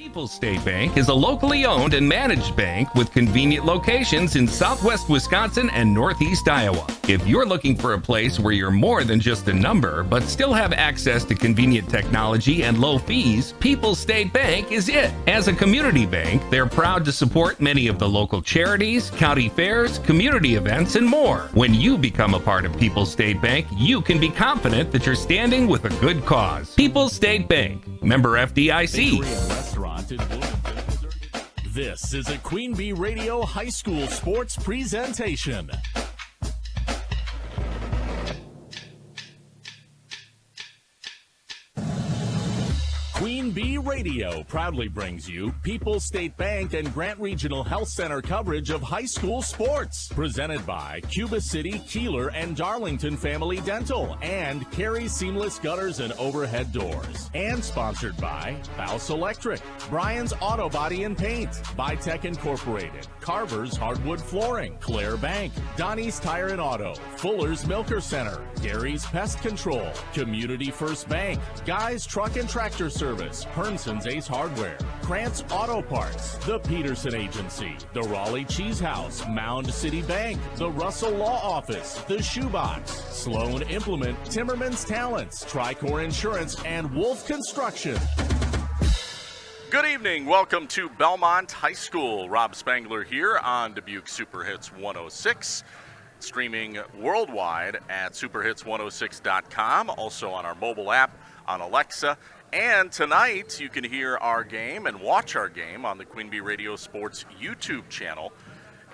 People's State Bank is a locally owned and managed bank with convenient locations in southwest Wisconsin and northeast Iowa. If you're looking for a place where you're more than just a number, but still have access to convenient technology and low fees, People's State Bank is it. As a community bank, they're proud to support many of the local charities, county fairs, community events, and more. When you become a part of People's State Bank, you can be confident that you're standing with a good cause. People's State Bank, member FDIC. This is a Queen Bee Radio High School Sports presentation. Queen Bee Radio proudly brings you People's State Bank and Grant Regional Health Center coverage of high school sports. Presented by Cuba City, Kieler, and Darlington Family Dental and Carey Seamless Gutters and Overhead Doors. And sponsored by Baus Electric, Brian's Auto Body and Paint, Bytech Incorporated, Carver's Hardwood Flooring, Claire Bank, Donnie's Tire and Auto, Fuller's Milker Center, Gary's Pest Control, Community First Bank, Guy's Truck and Tractor Service, Hernson's Ace Hardware, Krantz Auto Parts, the Peterson Agency, the Raleigh Cheese House, Mound City Bank, the Russell Law Office, the Shoebox, Sloan Implement, Timmerman's Talents, Tricor Insurance, and Wolf Construction. Good evening. Welcome to Belmont High School. Rob Spangler here on Dubuque Super Hits 106. Streaming worldwide at superhits106.com. Also on our mobile app on Alexa. And tonight, you can hear our game and watch our game on the Queen Bee Radio Sports YouTube channel.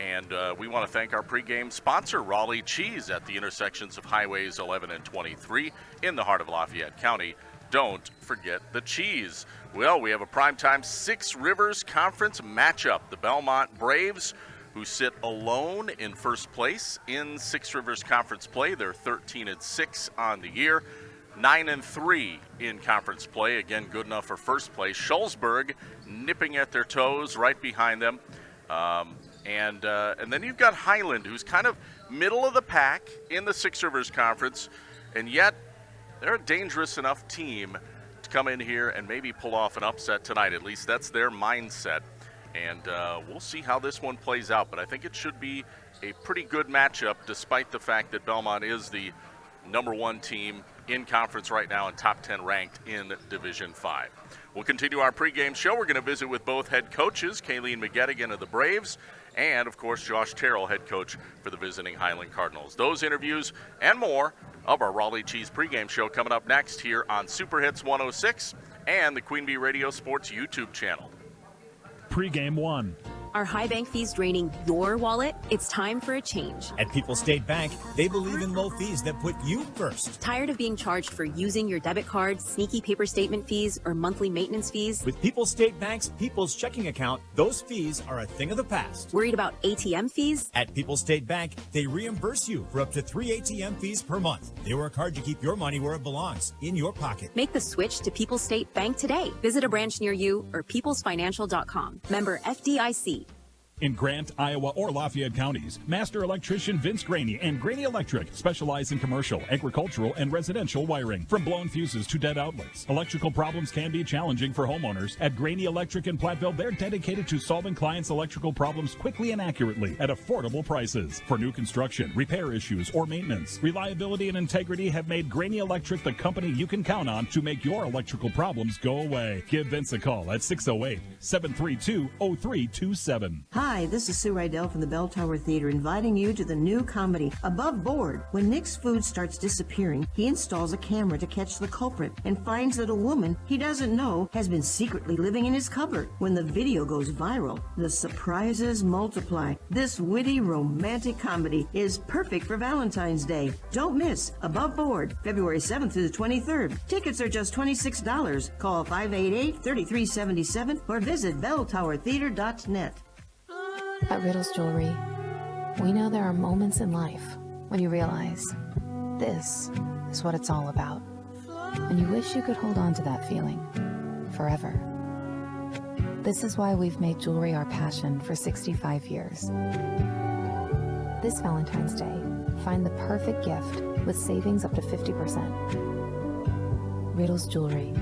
And we want to thank our pregame sponsor, Raleigh Cheese, at the intersections of Highways 11 and 23 in the heart of Lafayette County. Don't forget the cheese. Well, we have a primetime Six Rivers Conference matchup. The Belmont Braves, who sit alone in first place in Six Rivers Conference play. They're 13-6 on the year. 9-3 in conference play. Again, good enough for first place. Schulzberg nipping at their toes right behind them. And then you've got Highland, who's kind of middle of the pack in the Six Rivers Conference, and yet they're a dangerous enough team to come in here and maybe pull off an upset tonight. At least that's their mindset. And we'll see how this one plays out. But I think it should be a pretty good matchup, despite the fact that Belmont is the number one team in conference right now and top 10 ranked in Division 5. We'll continue our pregame show. We're going to visit with both head coaches, Kayleen McGettigan of the Braves, and, of course, Josh Terrell, head coach for the visiting Highland Cardinals. Those interviews and more of our Raleigh Cheese pregame show coming up next here on Super Hits 106 and the Queen Bee Radio Sports YouTube channel. Pregame 1. Are high bank fees draining your wallet? It's time for a change. At People's State Bank, they believe in low fees that put you first. Tired of being charged for using your debit card, sneaky paper statement fees, or monthly maintenance fees? With People's State Bank's People's Checking Account, those fees are a thing of the past. Worried about ATM fees? At People's State Bank, they reimburse you for up to 3 ATM fees per month. They work hard to keep your money where it belongs, in your pocket. Make the switch to People's State Bank today. Visit a branch near you or peoplesfinancial.com. Member FDIC. In Grant, Iowa, or Lafayette counties, Master Electrician Vince Graney and Graney Electric specialize in commercial, agricultural, and residential wiring. From blown fuses to dead outlets, electrical problems can be challenging for homeowners. At Graney Electric in Platteville, they're dedicated to solving clients' electrical problems quickly and accurately at affordable prices. For new construction, repair issues, or maintenance, reliability and integrity have made Graney Electric the company you can count on to make your electrical problems go away. Give Vince a call at 608-732-0327. Hi, this is Sue Rydell from the Bell Tower Theater inviting you to the new comedy, Above Board. When Nick's food starts disappearing, he installs a camera to catch the culprit and finds that a woman he doesn't know has been secretly living in his cupboard. When the video goes viral, the surprises multiply. This witty, romantic comedy is perfect for Valentine's Day. Don't miss Above Board, February 7th through the 23rd. Tickets are just $26. Call 588-3377 or visit belltowertheater.net. At Riddle's Jewelry, we know there are moments in life when you realize this is what it's all about. And you wish you could hold on to that feeling forever. This is why we've made jewelry our passion for 65 years. This Valentine's Day, find the perfect gift with savings up to 50%. Riddle's Jewelry.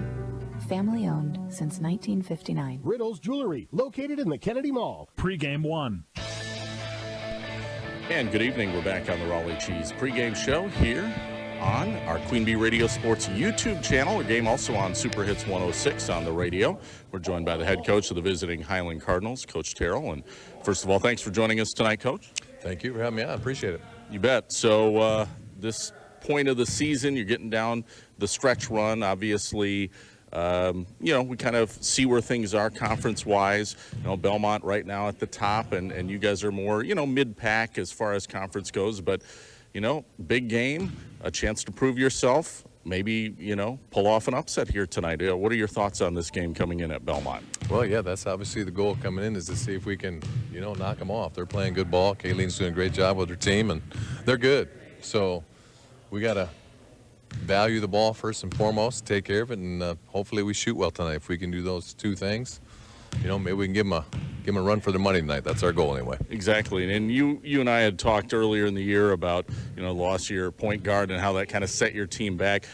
family owned since 1959. Riddle's Jewelry, located in the Kennedy Mall. Pregame one. And good evening. We're back on the Raleigh Cheese pregame show here on our Queen Bee Radio Sports YouTube channel. A game also on Super Hits 106 on the radio. We're joined by the head coach of the visiting Highland Cardinals, Coach Terrell. And first of all, thanks for joining us tonight, Coach. Thank you for having me on. Appreciate it. You bet. So this point of the season, you're getting down the stretch run. Obviously, we kind of see where things are conference-wise. Belmont right now at the top, and you guys are more, mid-pack as far as conference goes. But, big game, a chance to prove yourself, maybe, pull off an upset here tonight. What are your thoughts on this game coming in at Belmont? Well, yeah, that's obviously the goal coming in, is to see if we can, knock them off. They're playing good ball. Kayleen's doing a great job with her team, and they're good. So we got to value the ball first and foremost, take care of it, and hopefully we shoot well tonight. If we can do those two things, maybe we can give them a run for their money tonight. That's our goal anyway. Exactly. And you and I had talked earlier in the year about, lost your point guard and how that kind of set your team back.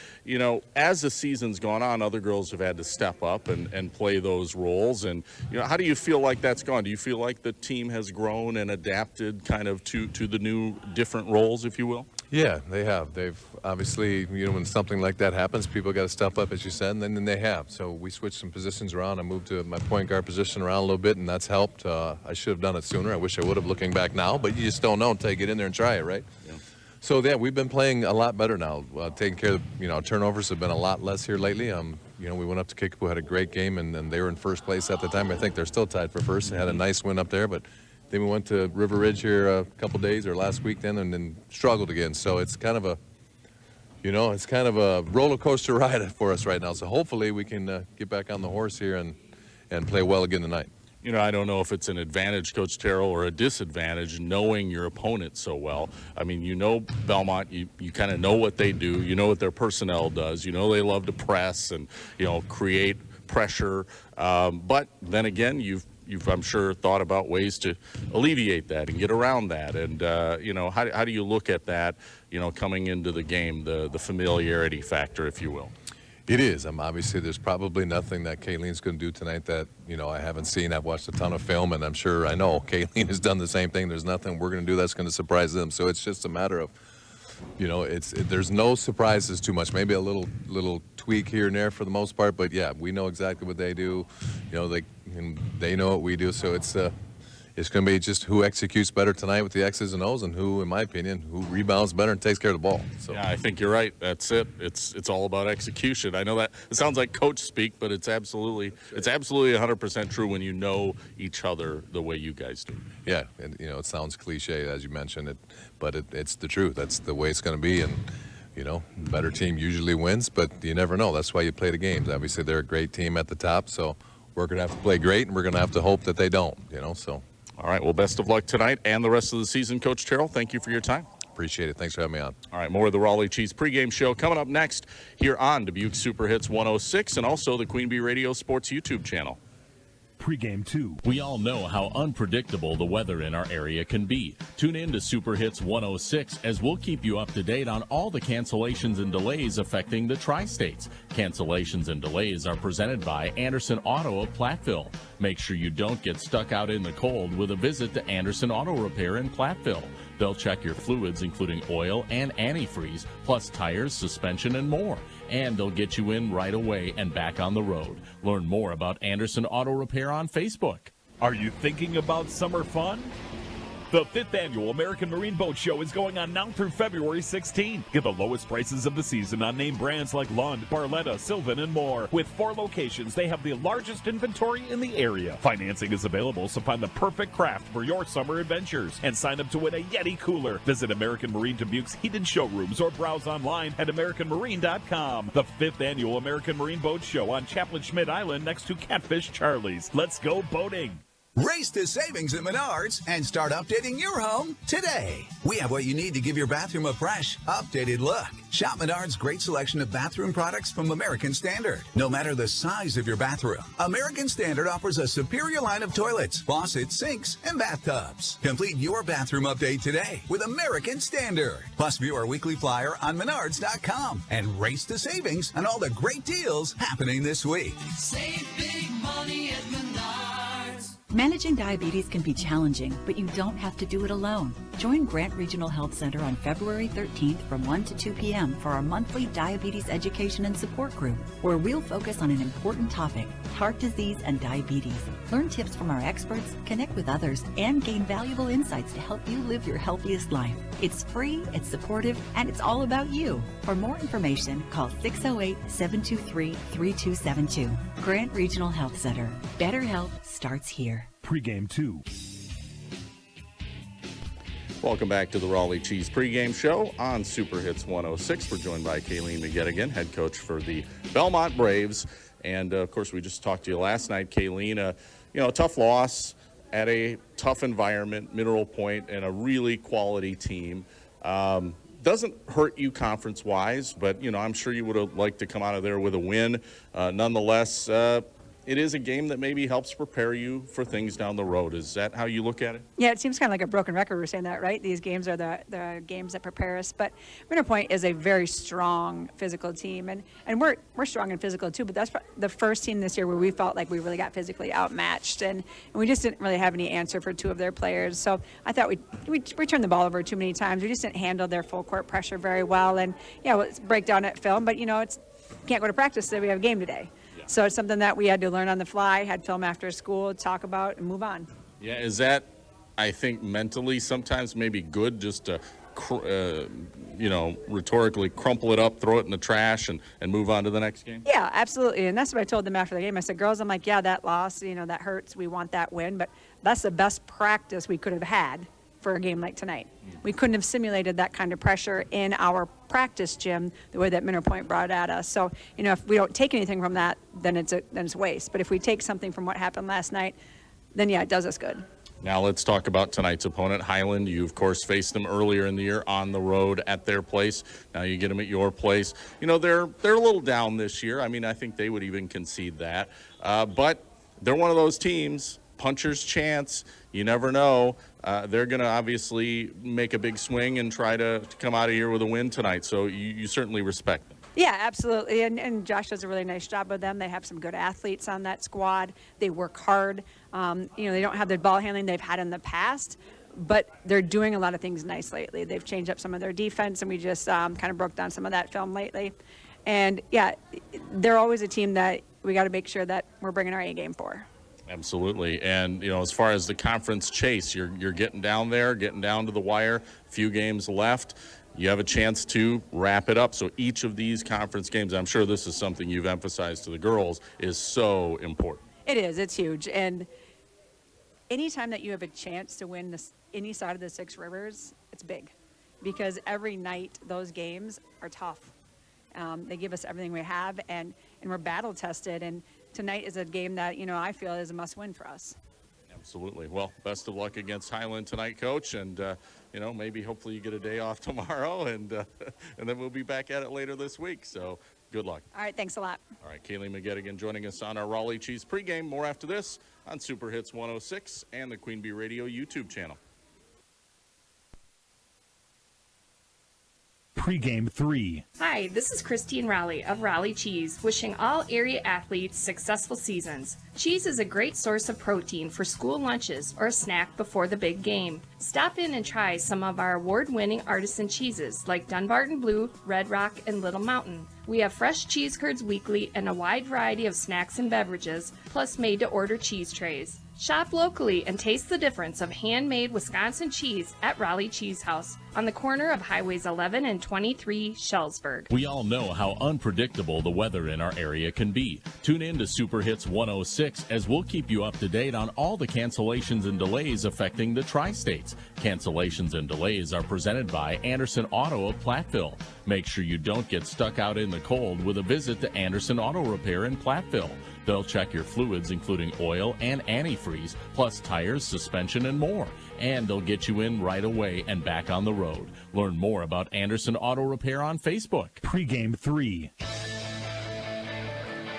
As the season's gone on, other girls have had to step up and play those roles. And, how do you feel like that's gone? Do you feel like the team has grown and adapted kind of to the new different roles, if you will? Yeah, they have. They've obviously, when something like that happens, people got to step up, as you said, and then they have. So we switched some positions around. I moved to my point guard position around a little bit, and that's helped. I should have done it sooner. I wish I would have, looking back now, but you just don't know until you get in there and try it, right? Yeah. So, yeah, we've been playing a lot better now, taking care of, turnovers have been a lot less here lately. We went up to Kickapoo, had a great game, and they were in first place at the time. I think they're still tied for first. They had a nice win up there, but then we went to River Ridge here a couple days or last week then, and then struggled again. So it's kind of a roller coaster ride for us right now. So hopefully we can get back on the horse here and play well again tonight. I don't know if it's an advantage, Coach Terrell, or a disadvantage knowing your opponent so well. I mean, Belmont, you kind of know what they do. You know what their personnel does. They love to press and, create pressure. But then again, you've I'm sure thought about ways to alleviate that and get around that. And, how do you look at that, coming into the game, the familiarity factor, if you will? It is. Obviously, there's probably nothing that Kayleen's going to do tonight that, I haven't seen. I've watched a ton of film, and I'm sure I know Kayleen has done the same thing. There's nothing we're going to do that's going to surprise them. So it's just a matter of, there's no surprises too much. Maybe a little tweak here and there for the most part, but yeah, we know exactly what they do. They know what we do. So it's going to be just who executes better tonight with the X's and O's, and who, in my opinion, who rebounds better and takes care of the ball. So yeah, I think you're right. That's it. It's all about execution. I know that it sounds like coach speak, but it's absolutely 100% true when you know each other the way you guys do. Yeah, and it sounds cliche as you mentioned it, but it's the truth. That's the way it's going to be, and better team usually wins, but you never know. That's why you play the games. Obviously, they're a great team at the top, so we're going to have to play great, and we're going to have to hope that they don't. So. All right, well, best of luck tonight and the rest of the season, Coach Terrell. Thank you for your time. Appreciate it. Thanks for having me on. All right, more of the Raleigh Cheese pregame show coming up next here on Dubuque Super Hits 106 and also the Queen Bee Radio Sports YouTube channel. Pregame 2. We all know how unpredictable the weather in our area can be. Tune in to Super Hits 106 as we'll keep you up to date on all the cancellations and delays affecting the tri-states. Cancellations and delays are presented by Anderson Auto of Platteville. Make sure you don't get stuck out in the cold with a visit to Anderson Auto Repair in Platteville. They'll check your fluids, including oil and antifreeze, plus tires, suspension, and more. And they'll get you in right away and back on the road. Learn more about Anderson Auto Repair on Facebook. Are you thinking about summer fun? The 5th Annual American Marine Boat Show is going on now through February 16th. Get the lowest prices of the season on name brands like Lund, Barletta, Sylvan, and more. With 4 locations, they have the largest inventory in the area. Financing is available, so find the perfect craft for your summer adventures. And sign up to win a Yeti cooler. Visit American Marine Dubuque's heated showrooms or browse online at AmericanMarine.com. The 5th Annual American Marine Boat Show on Chaplain Schmidt Island next to Catfish Charlie's. Let's go boating. Race to savings at Menards and start updating your home today. We have what you need to give your bathroom a fresh, updated look. Shop Menards' great selection of bathroom products from American Standard. No matter the size of your bathroom, American Standard offers a superior line of toilets, faucets, sinks, and bathtubs. Complete your bathroom update today with American Standard. Plus, view our weekly flyer on Menards.com and race to savings on all the great deals happening this week. Save big money at Menards. Managing diabetes can be challenging, but you don't have to do it alone. Join Grant Regional Health Center on February 13th from 1 to 2 p.m. for our monthly diabetes education and support group, where we'll focus on an important topic, heart disease and diabetes. Learn tips from our experts, connect with others, and gain valuable insights to help you live your healthiest life. It's free, it's supportive, and it's all about you. For more information, call 608-723-3272. Grant Regional Health Center. Better health starts here. Pregame 2. Welcome back to the Raleigh Cheese pregame show on Super Hits 106. We're joined by Kayleen McGettigan, head coach for the Belmont Braves. And, of course, we just talked to you last night, Kayleen. A tough loss at a tough environment, Mineral Point, and a really quality team. Doesn't hurt you conference-wise, but, I'm sure you would have liked to come out of there with a win. Nonetheless, it is a game that maybe helps prepare you for things down the road. Is that how you look at it? Yeah, it seems kind of like a broken record. We're saying that, right? These games are the games that prepare us. But Mineral Point is a very strong physical team, and we're strong and physical too. But that's the first team this year where we felt like we really got physically outmatched, and we just didn't really have any answer for two of their players. So I thought we turned the ball over too many times. We just didn't handle their full court pressure very well. And let's break down at film. But it's can't go to practice today. We have a game today. So it's something that we had to learn on the fly, had film after school, talk about, and move on. Yeah, is that, I think, mentally sometimes maybe good just to, rhetorically crumple it up, throw it in the trash, and move on to the next game? Yeah, absolutely. And that's what I told them after the game. I said, girls, I'm like, yeah, that loss, that hurts. We want that win. But that's the best practice we could have had for a game like tonight. We couldn't have simulated that kind of pressure in our practice gym the way that Mineral Point brought at us. So, if we don't take anything from that, then it's waste. But if we take something from what happened last night, then it does us good. Now let's talk about tonight's opponent, Highland. You, of course, faced them earlier in the year on the road at their place. Now you get them at your place. They're a little down this year. I mean, I think they would even concede that. But they're one of those teams, puncher's chance. You never know. They're going to obviously make a big swing and try to come out of here with a win tonight. So you certainly respect them. Yeah, absolutely. And Josh does a really nice job with them. They have some good athletes on that squad. They work hard. They don't have the ball handling they've had in the past, but they're doing a lot of things nice lately. They've changed up some of their defense, and we just kind of broke down some of that film lately. And, they're always a team that we got to make sure that we're bringing our A game for. Absolutely. And, as far as the conference chase, you're getting down there, getting down to the wire, a few games left. You have a chance to wrap it up. So each of these conference games, I'm sure this is something you've emphasized to the girls, is so important. It is. It's huge. And anytime that you have a chance to win any side of the Six Rivers, it's big. Because every night those games are tough. They give us everything we have, and we're battle-tested. And tonight is a game that, I feel is a must-win for us. Absolutely. Well, best of luck against Highland tonight, Coach. And, maybe hopefully you get a day off tomorrow, and then we'll be back at it later this week. So good luck. All right. Thanks a lot. All right. Kaylee McGettigan joining us on our Raleigh Cheese pregame. More after this on Super Hits 106 and the Queen Bee Radio YouTube channel. Pregame 3. Hi, this is Christine Raleigh of Raleigh Cheese, wishing all area athletes successful seasons. Cheese is a great source of protein for school lunches or a snack before the big game. Stop in and try some of our award-winning artisan cheeses like Dunbarton Blue, Red Rock, and Little Mountain. We have fresh cheese curds weekly and a wide variety of snacks and beverages, plus made-to-order cheese trays. Shop locally and taste the difference of handmade Wisconsin cheese at Raleigh Cheese House. on the corner of Highways 11 and 23, Shellsburg. We all know how unpredictable the weather in our area can be. Tune in to Super Hits 106 as we'll keep you up to date on all the cancellations and delays affecting the tri-states. Cancellations and delays are presented by Anderson Auto of Platteville. Make sure you don't get stuck out in the cold with a visit to Anderson Auto Repair in Platteville. They'll check your fluids, including oil and antifreeze, plus tires, suspension, and more. And they'll get you in right away and back on the road. Learn more about Anderson Auto Repair on Facebook. Pregame 3.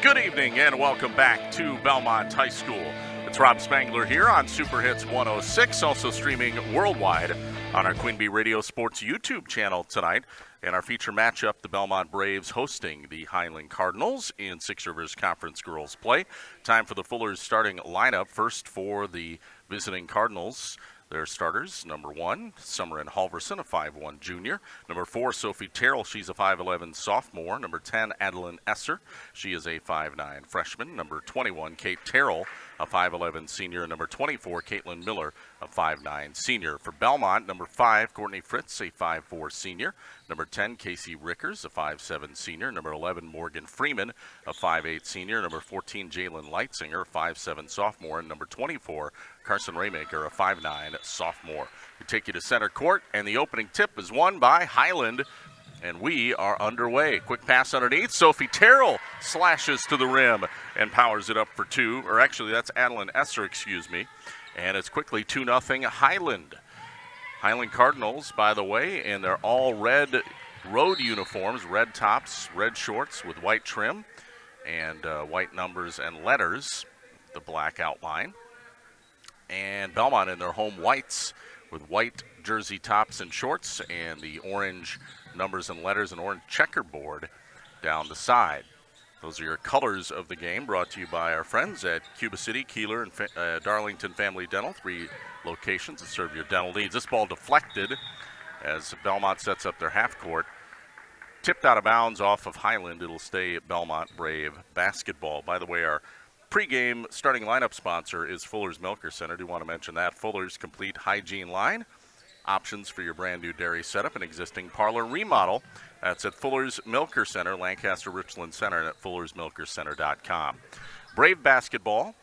Good evening and welcome back to Belmont High School. It's Rob Spangler here on Super Hits 106, also streaming worldwide on our Queen Bee Radio Sports YouTube channel tonight. In our feature matchup, the Belmont Braves hosting the Highland Cardinals in Six Rivers Conference Girls Play. Time for the Fullers starting lineup. First for the visiting Cardinals. Their starters, number 1, Summerin Halverson, a 5'1 junior. Number 4, Sophie Terrell, she's a 5'11 sophomore. Number 10, Adeline Esser, she is a 5'9 freshman. Number 21, Kate Terrell, a 5'11 senior. Number 24, Caitlin Miller, a 5'9 senior. For Belmont, number 5, Courtney Fritz, a 5'4 senior. Number 10, Casey Rickers, a 5'7 senior. Number 11, Morgan Freeman, a 5'8 senior. Number 14, Jalen Leitzinger, a 5'7 sophomore. And number 24, Carson Raymaker, a 5'9 sophomore. We take you to center court, and the opening tip is won by Highland, and we are underway. Quick pass underneath. Sophie Terrell slashes to the rim and powers it up for 2. Or actually, that's Adeline Esser, excuse me. And it's quickly 2-0 Highland. Highland Cardinals, by the way, in their all red road uniforms, red tops, red shorts with white trim, and white numbers and letters, the black outline. And Belmont in their home whites with white jersey tops and shorts and the orange numbers and letters and orange checkerboard down the side. Those are your colors of the game, brought to you by our friends at Cuba City, Kieler, and Darlington Family Dental, 3 locations that serve your dental needs. This ball deflected as Belmont sets up their half court. Tipped out of bounds off of Highland. It'll stay at Belmont Brave basketball. By the way, our pregame starting lineup sponsor is Fuller's Milker Center. I do want to mention that. Fuller's complete hygiene line. Options for your brand new dairy setup and existing parlor remodel. That's at Fuller's Milker Center, Lancaster Richland Center, and at fullersmilkercenter.com. Brave basketball,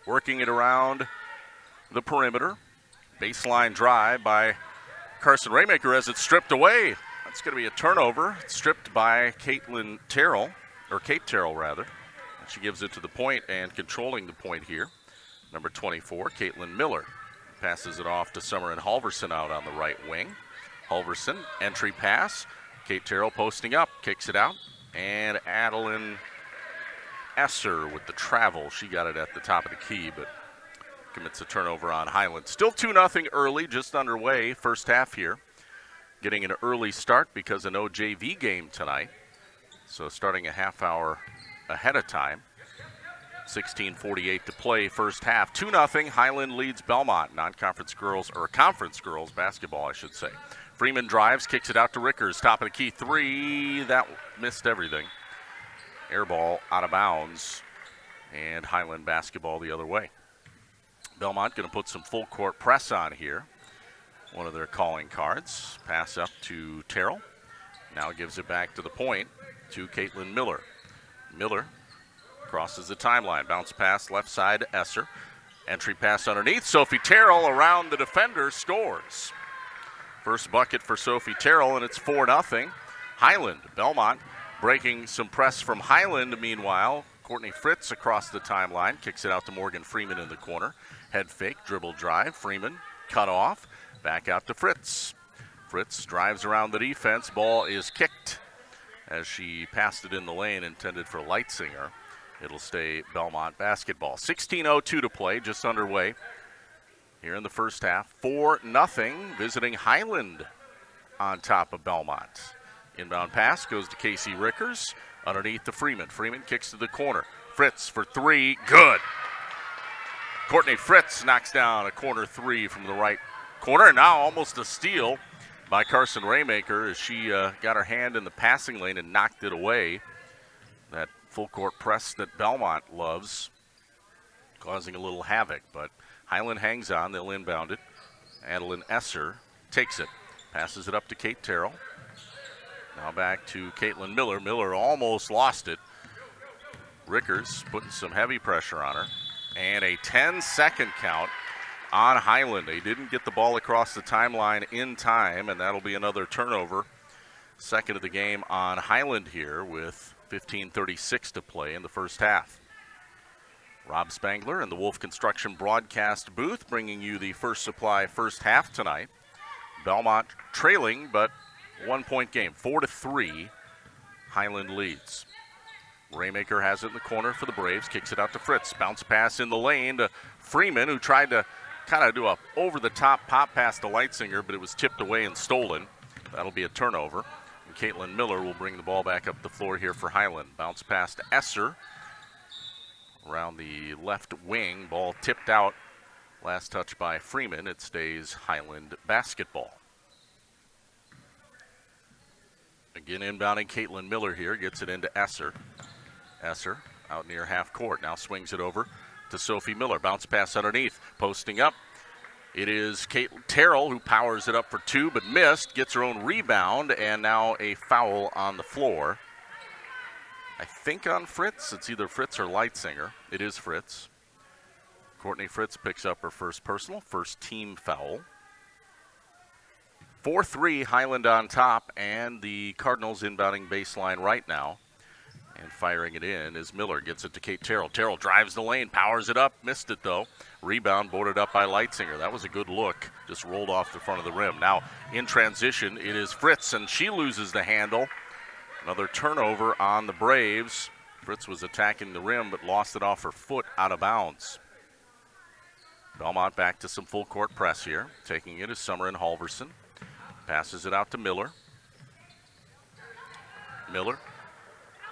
working it around the perimeter. Baseline drive by Carson Raymaker as it's stripped away. That's going to be a turnover. It's stripped by Caitlin Terrell, or Kate Terrell rather. She gives it to the point, and controlling the point here, number 24, Caitlin Miller. Passes it off to Summerin Halverson out on the right wing. Halverson, entry pass. Kate Terrell posting up, kicks it out. And Adeline Esser with the travel. She got it at the top of the key, but commits a turnover on Highland. Still 2-0 early, just underway, first half here. Getting an early start because of no JV game tonight. So starting a half hour ahead of time. 16:48 to play, first half. 2-0, Highland leads Belmont. Non-conference girls, or conference girls basketball, I should say. Freeman drives, kicks it out to Rickers. Top of the key, 3. That missed everything. Air ball out of bounds. And Highland basketball the other way. Belmont going to put some full court press on here. One of their calling cards. Pass up to Terrell. Now gives it back to the point to Caitlin Miller. Miller crosses the timeline. Bounce pass left side to Esser. Entry pass underneath. Sophie Terrell around the defender, scores. First bucket for Sophie Terrell, and it's 4-0. Highland. Belmont breaking some press from Highland. Meanwhile, Courtney Fritz across the timeline. Kicks it out to Morgan Freeman in the corner. Head fake, dribble drive. Freeman cut off. Back out to Fritz. Fritz drives around the defense. Ball is kicked as she passed it in the lane intended for Leitzinger. It'll stay Belmont basketball. 16:02 to play, just underway here in the first half. 4-0, visiting Highland on top of Belmont. Inbound pass goes to Casey Rickers, underneath to Freeman. Freeman kicks to the corner. Fritz for 3, good. Courtney Fritz knocks down a corner 3 from the right corner. Now almost a steal by Carson Raymaker as she got her hand in the passing lane and knocked it away. That full court press that Belmont loves, causing a little havoc, but Highland hangs on. They'll inbound it. Adeline Esser takes it. Passes it up to Kate Terrell. Now back to Caitlin Miller. Miller almost lost it. Rickers putting some heavy pressure on her. And a 10-second count on Highland. They didn't get the ball across the timeline in time, and that'll be another turnover. Second of the game on Highland here with 15:36 to play in the first half. Rob Spangler in the Wolf Construction broadcast booth bringing you the First Supply first half tonight. Belmont trailing, but 1-point game, 4-3. Highland leads. Raymaker has it in the corner for the Braves, kicks it out to Fritz. Bounce pass in the lane to Freeman, who tried to kind of do a over-the-top pop pass to Leitzinger, but it was tipped away and stolen. That'll be a turnover. And Caitlin Miller will bring the ball back up the floor here for Highland. Bounce pass to Esser. Around the left wing, ball tipped out. Last touch by Freeman. It stays Highland basketball. Again, inbounding Caitlin Miller here. Gets it into Esser. Esser out near half court. Now swings it over to Sophie Miller. Bounce pass underneath. Posting up. It is Kate Terrell who powers it up for two but missed. Gets her own rebound, and now a foul on the floor. I think on Fritz. It's either Fritz or Leitzinger. It is Fritz. Courtney Fritz picks up her first personal, first team foul. 4-3, Highland on top, and the Cardinals inbounding baseline right now. And firing it in is Miller. Gets it to Kate Terrell. Terrell drives the lane, powers it up, missed it though. Rebound boarded up by Leitzinger. That was a good look. Just rolled off the front of the rim. Now in transition, it is Fritz, and she loses the handle. Another turnover on the Braves. Fritz was attacking the rim, but lost it off her foot out of bounds. Belmont back to some full court press here. Taking it is Summer and Halverson. Passes it out to Miller. Miller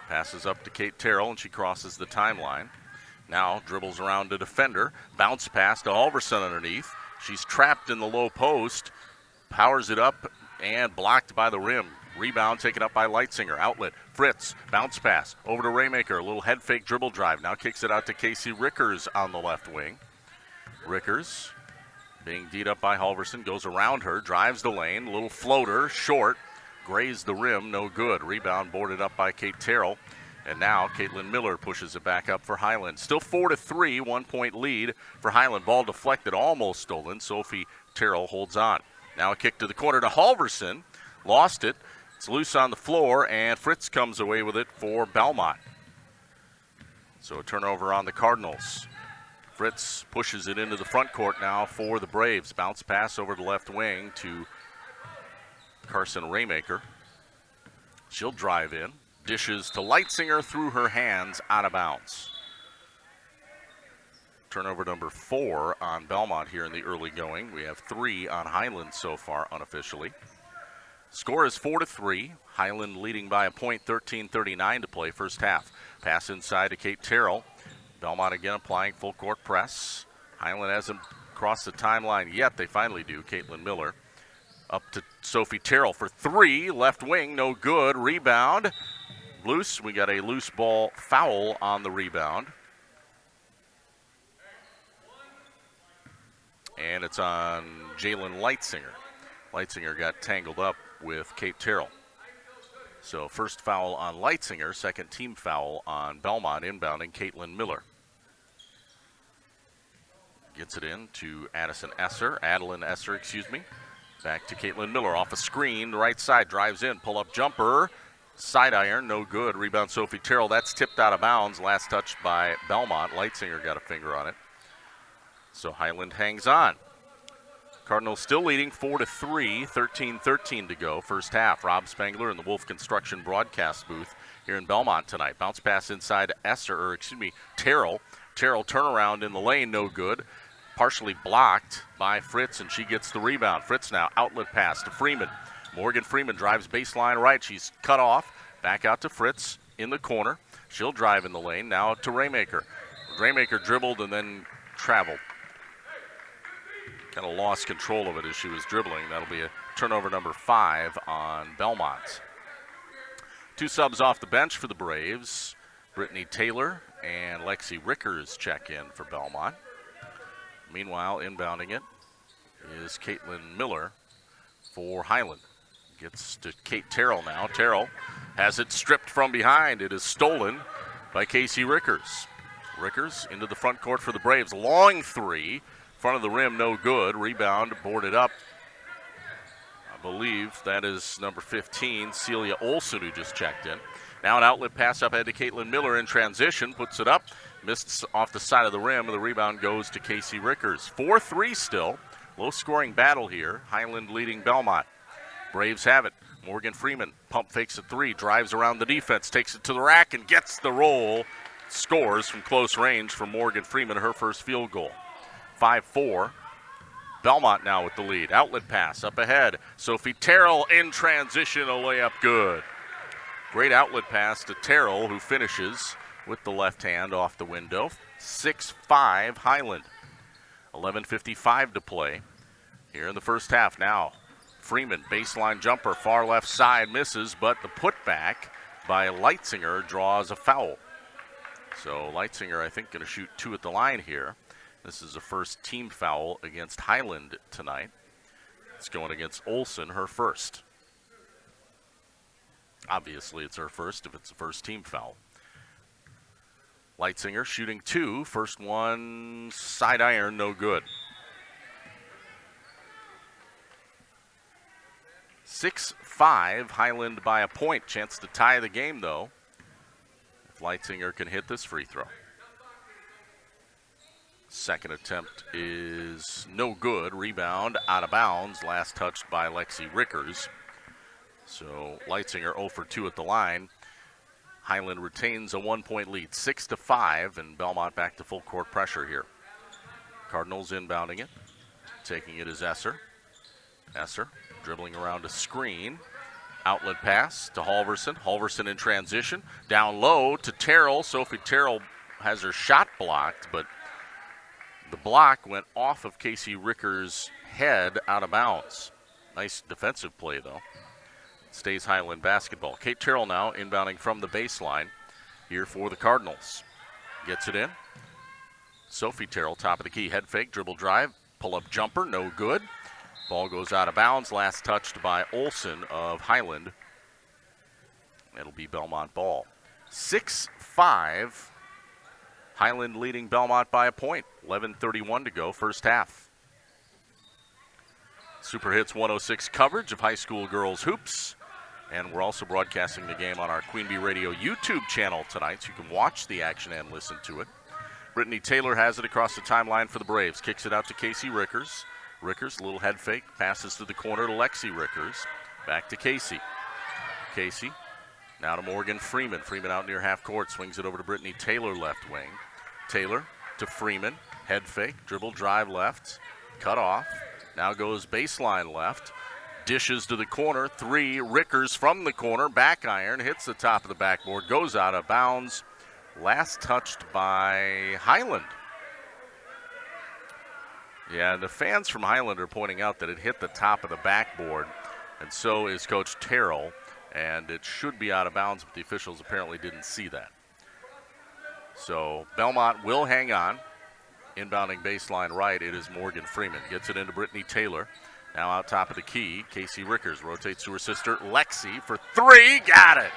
passes up to Kate Terrell, and she crosses the timeline. Now dribbles around a defender. Bounce pass to Halverson underneath. She's trapped in the low post. Powers it up and blocked by the rim. Rebound taken up by Leitzinger. Outlet. Fritz. Bounce pass. Over to Raymaker. A little head fake dribble drive. Now kicks it out to Casey Rickers on the left wing. Rickers being D'd up by Halverson. Goes around her. Drives the lane. A little floater. Short. Grazed the rim. No good. Rebound boarded up by Kate Terrell. And now Caitlin Miller pushes it back up for Highland. Still 4-3. 1-point lead for Highland. Ball deflected. Almost stolen. Sophie Terrell holds on. Now a kick to the corner to Halverson. Lost it. It's loose on the floor, and Fritz comes away with it for Belmont. So a turnover on the Cardinals. Fritz pushes it into the front court now for the Braves. Bounce pass over the left wing to Carson Raymaker. She'll drive in. Dishes to Leitzinger through her hands, out of bounds. Turnover number 4 on Belmont here in the early going. We have 3 on Highland so far unofficially. Score is 4-3. Highland leading by a point, 13:39 to play first half. Pass inside to Kate Terrell. Belmont again applying full court press. Highland hasn't crossed the timeline yet. They finally do. Caitlin Miller up to Sophie Terrell for 3. Left wing, no good. Rebound. Loose. We got a loose ball foul on the rebound. And it's on Jalen Leitzinger. Leitzinger got tangled up with Kate Terrell. So first foul on Leitzinger, second team foul on Belmont, inbounding Caitlin Miller. Gets it in to Adeline Esser, Back to Caitlin Miller off a screen, right side, drives in, pull-up jumper, side iron, no good. Rebound Sophie Terrell, that's tipped out of bounds, last touched by Belmont. Leitzinger got a finger on it. So Highland hangs on. Cardinals still leading 4-3, 13:13 to go, first half. Rob Spangler in the Wolf Construction broadcast booth here in Belmont tonight. Bounce pass inside Terrell. Terrell turnaround in the lane, no good. Partially blocked by Fritz, and she gets the rebound. Fritz now, outlet pass to Freeman. Morgan Freeman drives baseline right. She's cut off. Back out to Fritz in the corner. She'll drive in the lane. Now to Raymaker. Raymaker dribbled and then traveled. Kind of lost control of it as she was dribbling. That'll be a turnover number 5 on Belmont. 2 subs off the bench for the Braves. Brittany Taylor and Lexi Rickers check in for Belmont. Meanwhile, inbounding it is Caitlin Miller for Highland. Gets to Kate Terrell now. Terrell has it stripped from behind. It is stolen by Casey Rickers. Rickers into the front court for the Braves. Long three. Front of the rim, no good. Rebound boarded up. I believe that is number 15, Celia Olson, who just checked in. Now an outlet pass up ahead to Caitlin Miller in transition. Puts it up. Missed off the side of the rim. The rebound goes to Casey Rickers. 4-3 still. Low-scoring battle here. Highland leading Belmont. Braves have it. Morgan Freeman pump fakes a three, drives around the defense, takes it to the rack, and gets the roll. Scores from close range for Morgan Freeman, her first field goal. 5-4. Belmont now with the lead. Outlet pass up ahead. Sophie Terrell in transition, a layup good. Great outlet pass to Terrell, who finishes with the left hand off the window. 6-5 Highland. 11:55 to play here in the first half. Now Freeman, baseline jumper, far left side, misses, but the putback by Leitzinger draws a foul. So Leitzinger, I think, going to shoot 2 at the line here. This is the first team foul against Highland tonight. It's going against Olson, her first. Obviously, it's her first if it's the first team foul. Leitzinger shooting 2. First one, side iron, no good. 6-5, Highland by a point. Chance to tie the game, though, if Leitzinger can hit this free throw. Second attempt is no good. Rebound out of bounds. Last touched by Lexi Rickers. So Leitzinger 0 for 2 at the line. Highland retains a 1-point lead, 6-5, and Belmont back to full court pressure here. Cardinals inbounding it. Taking it is Esser. Esser dribbling around a screen. Outlet pass to Halverson. Halverson in transition. Down low to Terrell. Sophie Terrell has her shot blocked, but the block went off of Casey Rickers' head out of bounds. Nice defensive play, though. Stays Highland basketball. Kate Terrell now inbounding from the baseline here for the Cardinals. Gets it in. Sophie Terrell, top of the key. Head fake, dribble drive, pull-up jumper, no good. Ball goes out of bounds. Last touched by Olson of Highland. It'll be Belmont ball. 6-5. Highland leading Belmont by a point. 11:31 to go, first half. Super Hits 106 coverage of high school girls hoops. And we're also broadcasting the game on our Queen Bee Radio YouTube channel tonight, so you can watch the action and listen to it. Brittany Taylor has it across the timeline for the Braves. Kicks it out to Casey Rickers. Rickers, little head fake, passes to the corner to Lexi Rickers. Back to Casey. Casey, now to Morgan Freeman. Freeman out near half court, swings it over to Brittany Taylor, left wing. Taylor to Freeman, head fake, dribble drive left, cut off. Now goes baseline left. Dishes to the corner, 3, Rickers from the corner, back iron, hits the top of the backboard, goes out of bounds. Last touched by Highland. Yeah, the fans from Highland are pointing out that it hit the top of the backboard, and so is Coach Terrell, and it should be out of bounds, but the officials apparently didn't see that. So Belmont will hang on. Inbounding baseline right, it is Morgan Freeman. Gets it into Brittany Taylor. Now out top of the key, Casey Rickers rotates to her sister Lexi for 3. Got it!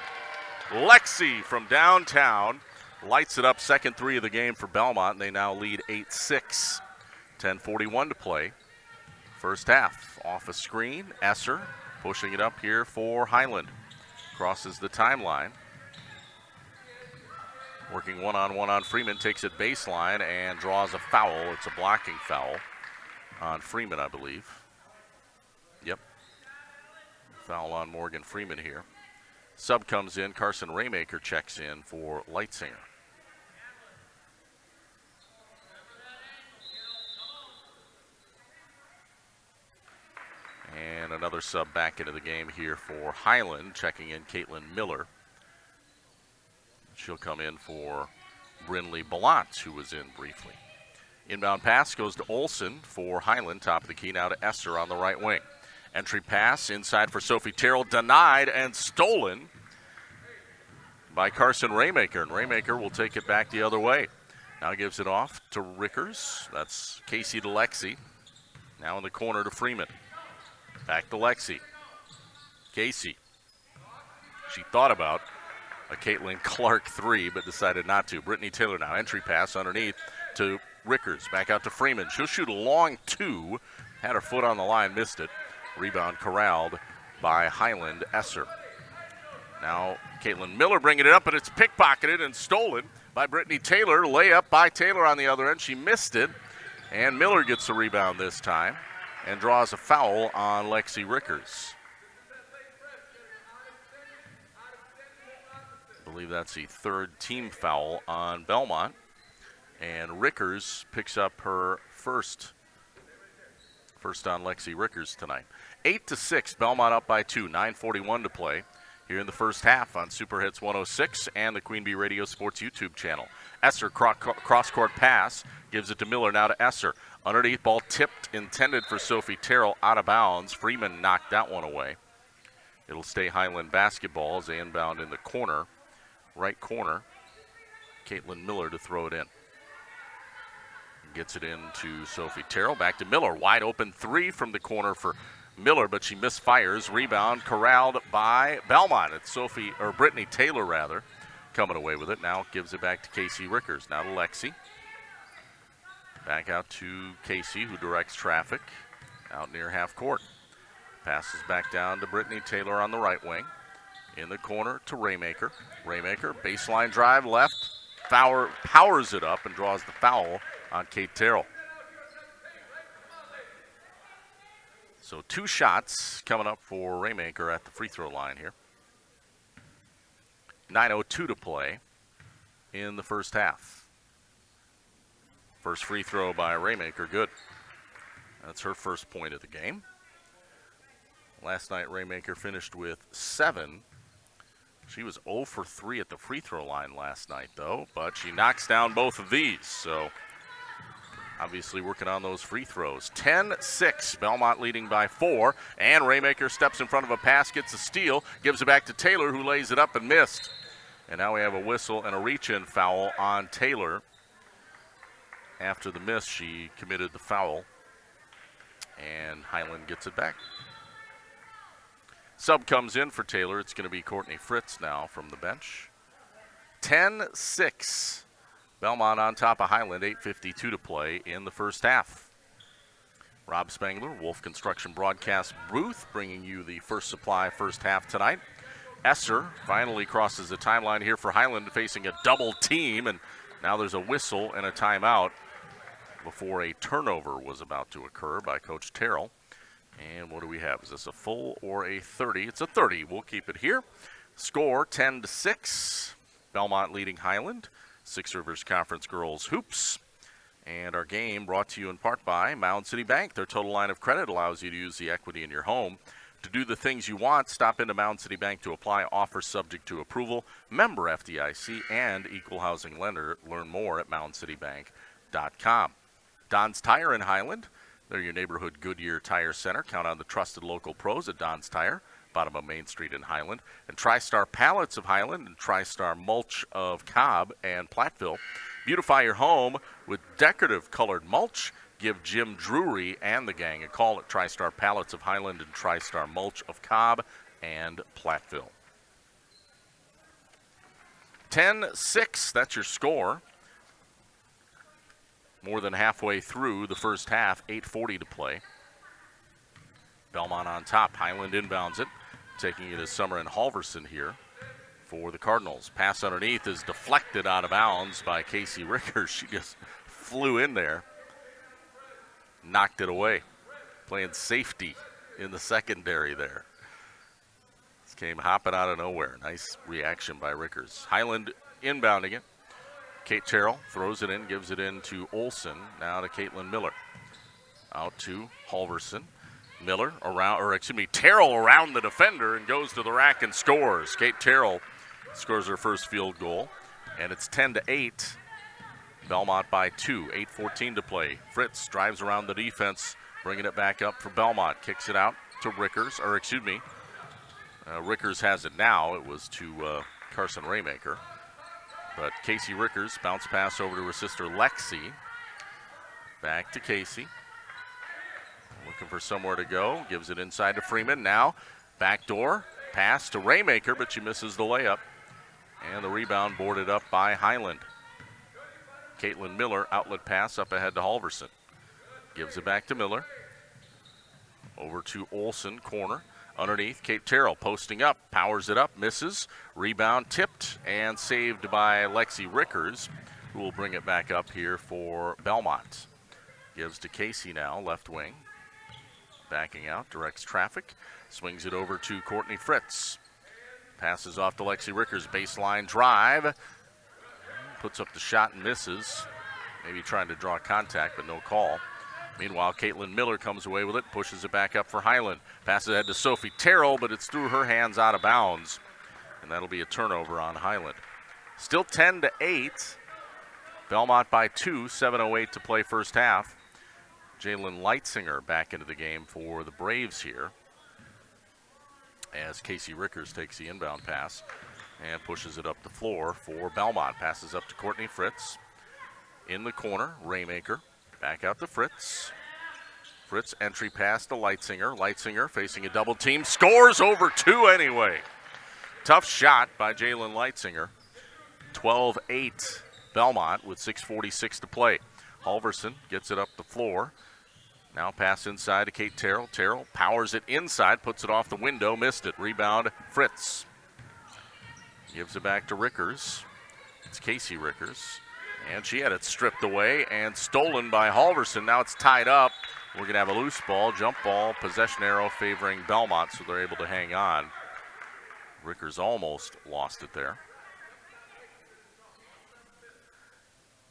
Lexi from downtown lights it up. Second 3 of the game for Belmont, and they now lead 8-6. 10:41 to play. First half. Off a screen, Esser pushing it up here for Highland. Crosses the timeline. Working one-on-one on Freeman, takes it baseline and draws a foul. It's a blocking foul on Freeman, I believe. Yep. Foul on Morgan Freeman here. Sub comes in. Carson Raymaker checks in for Leitzinger. And another sub back into the game here for Highland, checking in Caitlin Miller. She'll come in for Brinley Belmont, who was in briefly. Inbound pass goes to Olson for Highland, top of the key now to Esser on the right wing. Entry pass inside for Sophie Terrell, denied and stolen by Carson Raymaker. And Raymaker will take it back the other way. Now gives it off to Rickers. That's Casey to Lexi. Now in the corner to Freeman. Back to Lexi. Casey. She thought about a Caitlin Clark 3, but decided not to. Brittany Taylor now. Entry pass underneath to Rickers. Back out to Freeman. She'll shoot a long 2. Had her foot on the line, missed it. Rebound corralled by Highland Esser. Now Caitlin Miller bringing it up, but it's pickpocketed and stolen by Brittany Taylor. Layup by Taylor on the other end. She missed it, and Miller gets the rebound this time and draws a foul on Lexi Rickers. I believe that's the third team foul on Belmont, and Rickers picks up her first on Lexi Rickers tonight. 8-6, Belmont up by 2, 9:41 to play here in the first half on Super Hits 106 and the Queen Bee Radio Sports YouTube channel. Esser cross-court pass, gives it to Miller, now to Esser. Underneath, ball tipped, intended for Sophie Terrell, out of bounds. Freeman knocked that one away. It'll stay Highland basketball as they inbound in the corner, right corner. Caitlin Miller to throw it in. Gets it into Sophie Terrell. Back to Miller. Wide open 3 from the corner for Miller, but she misfires. Rebound corralled by Belmont. It's Brittany Taylor, rather, coming away with it. Now gives it back to Casey Rickers. Now to Lexi. Back out to Casey, who directs traffic out near half court. Passes back down to Brittany Taylor on the right wing. In the corner to Raymaker. Raymaker, baseline drive left. Fowler powers it up and draws the foul on Kate Terrell. So 2 shots coming up for Raymaker at the free throw line here. 9:02 to play in the first half. First free throw by Raymaker, good. That's her first point of the game. Last night, Raymaker finished with 7. She was 0 for 3 at the free throw line last night, though, but she knocks down both of these, so obviously working on those free throws. 10-6, Belmont leading by 4, and Raymaker steps in front of a pass, gets a steal, gives it back to Taylor, who lays it up and missed. And now we have a whistle and a reach-in foul on Taylor. After the miss, she committed the foul, and Highland gets it back. Sub comes in for Taylor. It's going to be Courtney Fritz now from the bench. 10-6. Belmont on top of Highland, 8:52 to play in the first half. Rob Spangler, Wolf Construction Broadcast booth, bringing you the First Supply first half tonight. Esser finally crosses the timeline here for Highland, facing a double team, and now there's a whistle and a timeout before a turnover was about to occur by Coach Terrell. And what do we have? Is this a full or a 30? It's a 30. We'll keep it here. Score 10-6. Belmont leading Highland. Six Rivers Conference Girls Hoops. And our game brought to you in part by Mound City Bank. Their total line of credit allows you to use the equity in your home to do the things you want. Stop into Mound City Bank to apply. Offer subject to approval. Member FDIC and equal housing lender. Learn more at moundcitybank.com. Don's Tire in Highland. They're your neighborhood Goodyear Tire Center. Count on the trusted local pros at Don's Tire, bottom of Main Street in Highland. And TriStar Pallets of Highland and TriStar Mulch of Cobb and Platteville. Beautify your home with decorative colored mulch. Give Jim Drury and the gang a call at TriStar Pallets of Highland and TriStar Mulch of Cobb and Platteville. 10-6, that's your score. More than halfway through the first half, 8:40 to play. Belmont on top. Highland inbounds it, taking it as Summer and Halverson here for the Cardinals. Pass underneath is deflected out of bounds by Casey Rickers. She just flew in there, knocked it away, playing safety in the secondary there. This came hopping out of nowhere. Nice reaction by Rickers. Highland inbounding it. Kate Terrell throws it in, gives it in to Olsen. Now to Caitlin Miller. Out to Halverson. Miller Terrell around the defender and goes to the rack and scores. Kate Terrell scores her first field goal, and it's 10-8. Belmont by 2, 8:14 to play. Fritz drives around the defense, bringing it back up for Belmont. Kicks it out to Rickers, Rickers has it now. It was to Carson Raymaker. But Casey Rickers, bounce pass over to her sister Lexi. Back to Casey. Looking for somewhere to go. Gives it inside to Freeman. Now, backdoor pass to Raymaker, but she misses the layup. And the rebound boarded up by Highland. Caitlin Miller, outlet pass up ahead to Halverson. Gives it back to Miller. Over to Olsen, corner. Underneath, Kate Terrell posting up, powers it up, misses. Rebound tipped and saved by Lexi Rickers, who will bring it back up here for Belmont. Gives to Casey now, left wing. Backing out, directs traffic. Swings it over to Courtney Fritz. Passes off to Lexi Rickers, baseline drive. Puts up the shot and misses. Maybe trying to draw contact, but no call. Meanwhile, Caitlin Miller comes away with it, pushes it back up for Highland. Passes ahead to Sophie Terrell, but it's through her hands out of bounds. And that'll be a turnover on Highland. Still 10-8. Belmont by 2, 7:08 to play first half. Jalen Leitzinger back into the game for the Braves here, as Casey Rickers takes the inbound pass and pushes it up the floor for Belmont. Passes up to Courtney Fritz. In the corner, Raymaker. Back out to Fritz. Fritz entry pass to Leitzinger. Leitzinger facing a double team. Scores over 2 anyway. Tough shot by Jalen Leitzinger. 12-8 Belmont with 6:46 to play. Halverson gets it up the floor. Now pass inside to Kate Terrell. Terrell powers it inside, puts it off the window, missed it. Rebound, Fritz. Gives it back to Rickers. It's Casey Rickers. And she had it stripped away and stolen by Halverson. Now it's tied up. We're going to have a loose ball, jump ball, possession arrow favoring Belmont, so they're able to hang on. Rickers almost lost it there.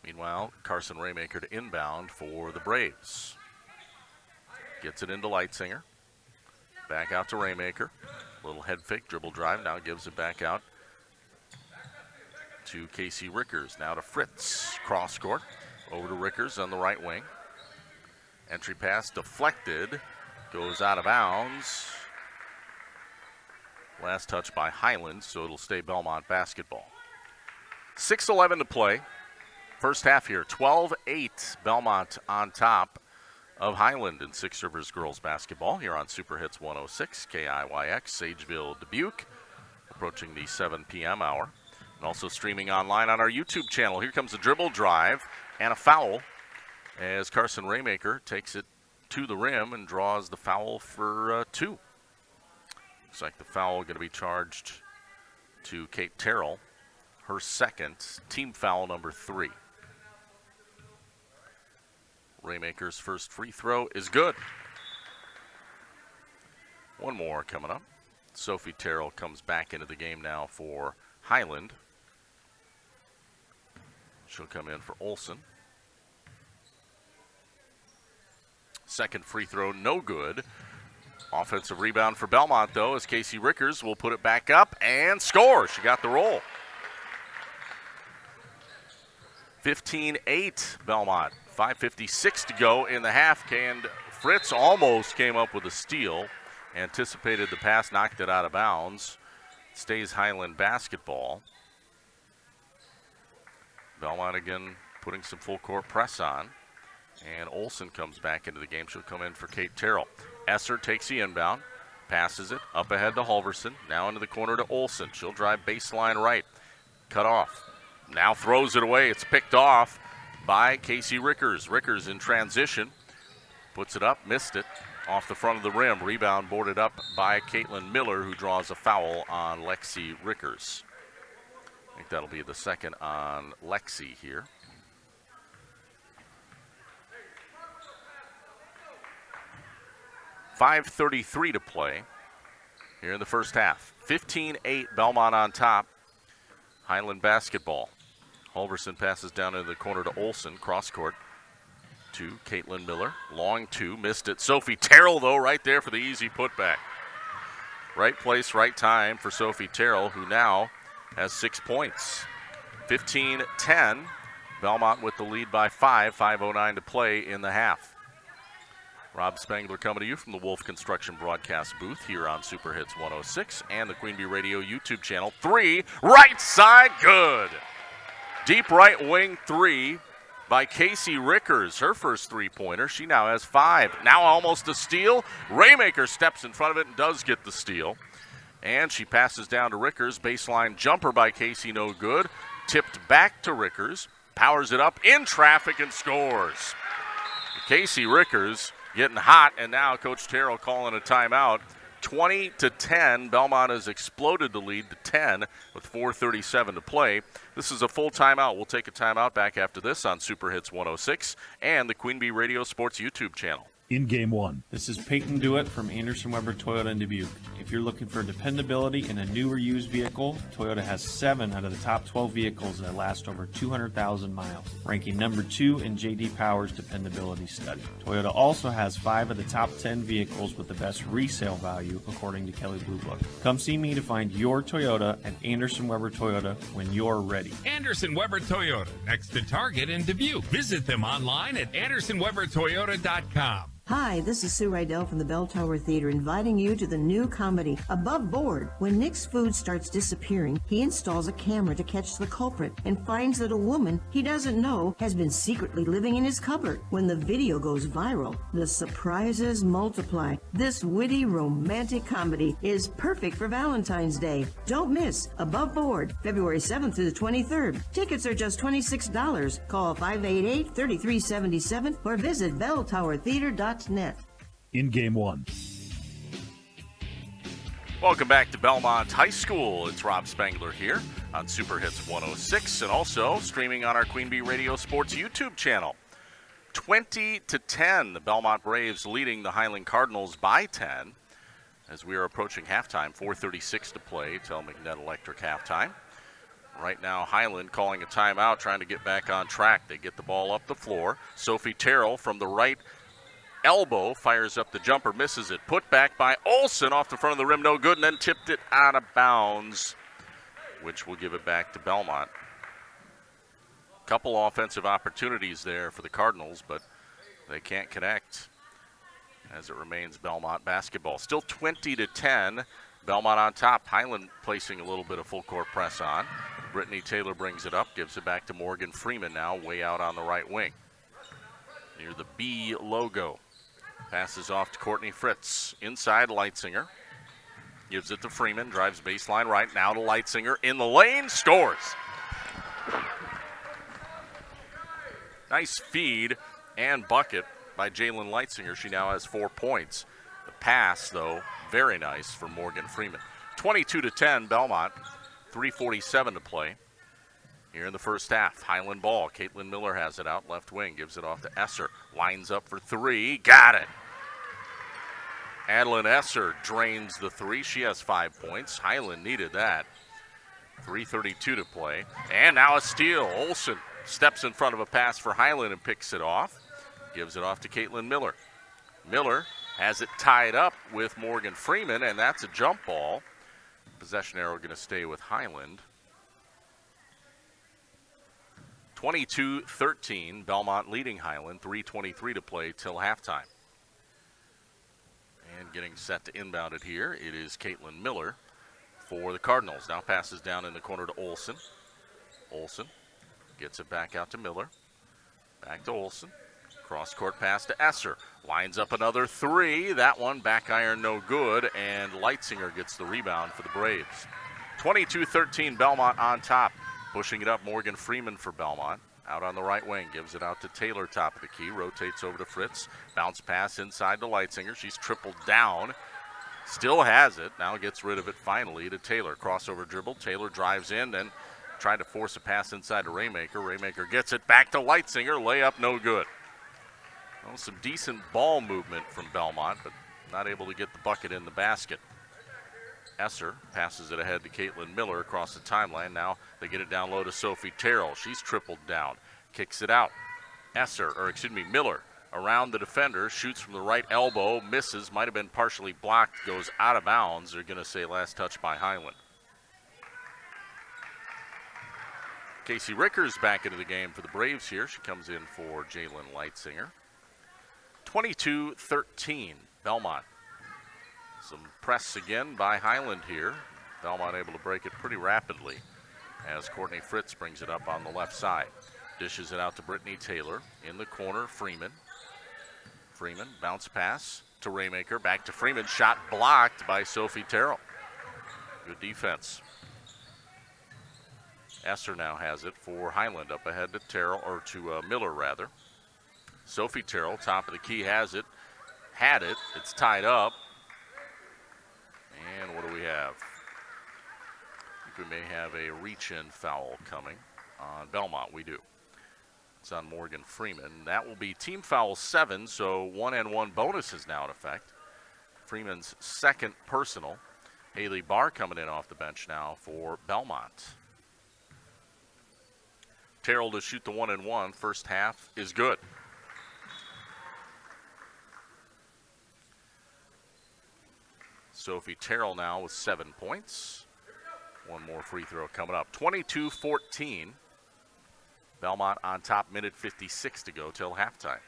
Meanwhile, Carson Raymaker to inbound for the Braves. Gets it into Leitzinger. Back out to Raymaker. Little head fake, dribble drive. Now gives it back out to Casey Rickers. Now to Fritz. Cross court. Over to Rickers on the right wing. Entry pass deflected. Goes out of bounds. Last touch by Highland, so it'll stay Belmont basketball. 6:11 to play. First half here. 12-8 Belmont on top of Highland in Six Rivers girls basketball here on Super Hits 106 KIYX Sageville Dubuque, approaching the 7 p.m. hour, and also streaming online on our YouTube channel. Here comes a dribble drive and a foul as Carson Raymaker takes it to the rim and draws the foul for 2. Looks like the foul going to be charged to Kate Terrell, her second, team foul number 3. Raymaker's first free throw is good. One more coming up. Sophie Terrell comes back into the game now for Highland. She'll come in for Olsen. Second free throw, no good. Offensive rebound for Belmont, though, as Casey Rickers will put it back up and score. She got the roll. 15-8 Belmont. 5:56 to go in the half, and Fritz almost came up with a steal. Anticipated the pass, knocked it out of bounds. Stays Highland basketball. Belmont again putting some full court press on. And Olsen comes back into the game. She'll come in for Kate Terrell. Esser takes the inbound, passes it up ahead to Halverson. Now into the corner to Olsen. She'll drive baseline right. Cut off. Now throws it away. It's picked off by Casey Rickers. Rickers in transition. Puts it up, missed it. Off the front of the rim. Rebound boarded up by Caitlin Miller, who draws a foul on Lexi Rickers. I think that'll be the second on Lexi here. .5:33 to play here in the first half. 15-8 Belmont on top. Highland basketball. Halverson passes down into the corner to Olsen. Cross court to Caitlin Miller. Long 2, missed it. Sophie Terrell, though, right there for the easy putback. Right place, right time for Sophie Terrell, who now has 6 points. 15-10. Belmont with the lead by 5. 5:09 to play in the half. Rob Spangler coming to you from the Wolf Construction broadcast booth here on Super Hits 106 and the Queen Bee Radio YouTube channel. 3, right side, good. Deep right wing 3 by Casey Rickers. Her first three-pointer. She now has 5. Now almost a steal. Raymaker steps in front of it and does get the steal. And she passes down to Rickers. Baseline jumper by Casey, no good. Tipped back to Rickers. Powers it up in traffic and scores. Casey Rickers getting hot, and now Coach Terrell calling a timeout. 20-10. Belmont has exploded the lead to 10 with 4:37 to play. This is a full timeout. We'll take a timeout back after this on Super Hits 106 and the Queen Bee Radio Sports YouTube channel. In Game 1. This is Peyton Dewitt from Anderson Weber Toyota in Dubuque. If you're looking for dependability in a new or used vehicle, Toyota has 7 out of the top 12 vehicles that last over 200,000 miles, ranking number 2 in J.D. Power's dependability study. Toyota also has 5 of the top 10 vehicles with the best resale value, according to Kelley Blue Book. Come see me to find your Toyota at Anderson Weber Toyota when you're ready. Anderson Weber Toyota, next to Target in Dubuque. Visit them online at AndersonWeberToyota.com. Hi, this is Sue Rydell from the Bell Tower Theater inviting you to the new comedy, Above Board. When Nick's food starts disappearing, he installs a camera to catch the culprit and finds that a woman he doesn't know has been secretly living in his cupboard. When the video goes viral, the surprises multiply. This witty, romantic comedy is perfect for Valentine's Day. Don't miss Above Board, February 7th through the 23rd. Tickets are just $26. Call 588-3377 or visit belltowertheater.net. In Game 1. Welcome back to Belmont High School. It's Rob Spangler here on Super Hits 106 and also streaming on our Queen Bee Radio Sports YouTube channel. 20-10, the Belmont Braves leading the Highland Cardinals by 10 as we are approaching halftime. 4:36 to play till McNett Electric halftime. Right now, Highland calling a timeout, trying to get back on track. They get the ball up the floor. Sophie Terrell from the right elbow fires up the jumper, misses it. Put back by Olsen off the front of the rim, no good, and then tipped it out of bounds, which will give it back to Belmont. Couple offensive opportunities there for the Cardinals, but they can't connect as it remains Belmont basketball. Still 20-10, Belmont on top. Highland placing a little bit of full court press on. Brittany Taylor brings it up, gives it back to Morgan Freeman now, way out on the right wing. Near the B logo. Passes off to Courtney Fritz. Inside, Leitzinger. Gives it to Freeman. Drives baseline right. Now to Leitzinger. In the lane. Scores. Nice feed and bucket by Jalen Leitzinger. She now has 4 points. The pass, though, very nice for Morgan Freeman. 22-10, Belmont. 3:47 to play here in the first half. Highland ball. Caitlin Miller has it out left wing. Gives it off to Esser. Lines up for 3. Got it. Adeline Esser drains the 3. She has 5 points. Highland needed that. 3:32 to play. And now a steal. Olsen steps in front of a pass for Highland and picks it off. Gives it off to Caitlin Miller. Miller has it tied up with Morgan Freeman, and that's a jump ball. Possession arrow going to stay with Highland. 22-13, Belmont leading Highland, 3:23 to play till halftime. And getting set to inbound it here, it is Caitlin Miller for the Cardinals. Now passes down in the corner to Olsen. Olsen gets it back out to Miller. Back to Olsen. Cross-court pass to Esser. Lines up another 3. That one back iron no good, and Leitzinger gets the rebound for the Braves. 22-13, Belmont on top. Pushing it up, Morgan Freeman for Belmont. Out on the right wing, gives it out to Taylor, top of the key. Rotates over to Fritz. Bounce pass inside to Leitzinger. She's tripled down. Still has it. Now gets rid of it finally to Taylor. Crossover dribble. Taylor drives in, then tried to force a pass inside to Raymaker. Raymaker gets it back to Leitzinger. Layup no good. Well, some decent ball movement from Belmont, but not able to get the bucket in the basket. Esser passes it ahead to Caitlin Miller across the timeline. Now they get it down low to Sophie Terrell. She's tripled down. Kicks it out. Miller around the defender. Shoots from the right elbow. Misses. Might have been partially blocked. Goes out of bounds. They're going to say last touch by Highland. Casey Rickers back into the game for the Braves here. She comes in for Jalen Leitzinger. 22-13, Belmont. Some press again by Highland here. Belmont able to break it pretty rapidly as Courtney Fritz brings it up on the left side. Dishes it out to Brittany Taylor. In the corner, Freeman. Freeman, bounce pass to Raymaker. Back to Freeman. Shot blocked by Sophie Terrell. Good defense. Esser now has it for Highland, up ahead to Terrell, or to Miller rather. Sophie Terrell, top of the key, has it. Had it. It's tied up. And what do we have? I think we may have a reach-in foul coming on Belmont. We do. It's on Morgan Freeman. That will be team foul 7, so 1-and-1 bonus is now in effect. Freeman's second personal. Haley Barr coming in off the bench now for Belmont. Terrell to shoot the 1-and-1. First half is good. Sophie Terrell now with 7 points. One more free throw coming up. 22-14. Belmont on top, minute 56 to go till halftime.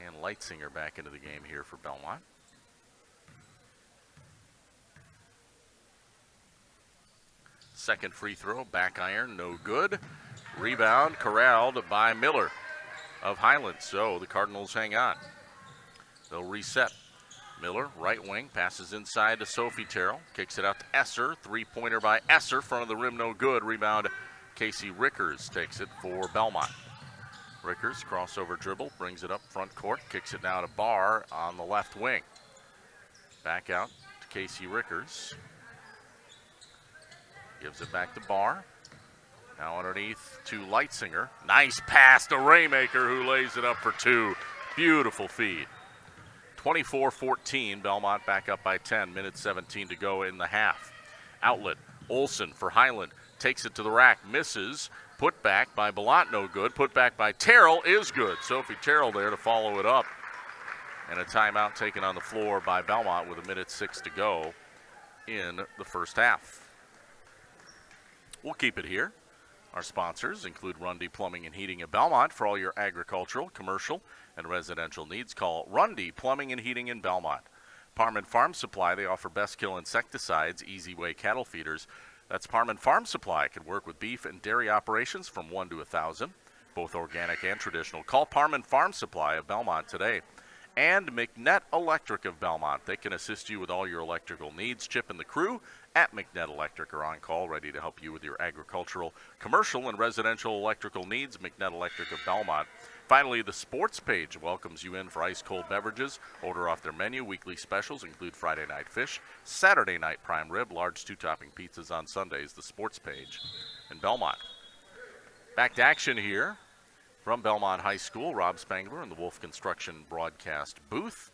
And Leitsinger back into the game here for Belmont. Second free throw, back iron, no good. Rebound corralled by Miller of Highland. So the Cardinals hang on. They'll reset. Miller, right wing, passes inside to Sophie Terrell. Kicks it out to Esser. Three-pointer by Esser. Front of the rim, no good. Rebound, Casey Rickers takes it for Belmont. Rickers, crossover dribble, brings it up front court. Kicks it now to Barr on the left wing. Back out to Casey Rickers. Gives it back to Barr. Now underneath to Leitsinger. Nice pass to Raymaker, who lays it up for 2. Beautiful feed. 24-14, Belmont back up by 10, minute 17 to go in the half. Outlet, Olsen for Highland, takes it to the rack, misses. Put back by Belmont, no good. Put back by Terrell is good. Sophie Terrell there to follow it up. And a timeout taken on the floor by Belmont with a minute 6 to go in the first half. We'll keep it here. Our sponsors include Rundy Plumbing and Heating of Belmont. For all your agricultural, commercial, and residential needs, call Rundy Plumbing and Heating in Belmont. Parman Farm Supply, they offer best kill insecticides, Easy Way cattle feeders. That's Parman Farm Supply. Can work with beef and dairy operations from 1 to 1,000, both organic and traditional. Call Parman Farm Supply of Belmont today. And McNett Electric of Belmont. They can assist you with all your electrical needs. Chip and the crew at McNett Electric are on call, ready to help you with your agricultural, commercial, and residential electrical needs. McNett Electric of Belmont. Finally, the sports page welcomes you in for ice-cold beverages. Order off their menu. Weekly specials include Friday night fish, Saturday night prime rib, large 2-topping pizzas on Sundays. The sports page in Belmont. Back to action here from Belmont High School. Rob Spangler in the Wolf Construction broadcast booth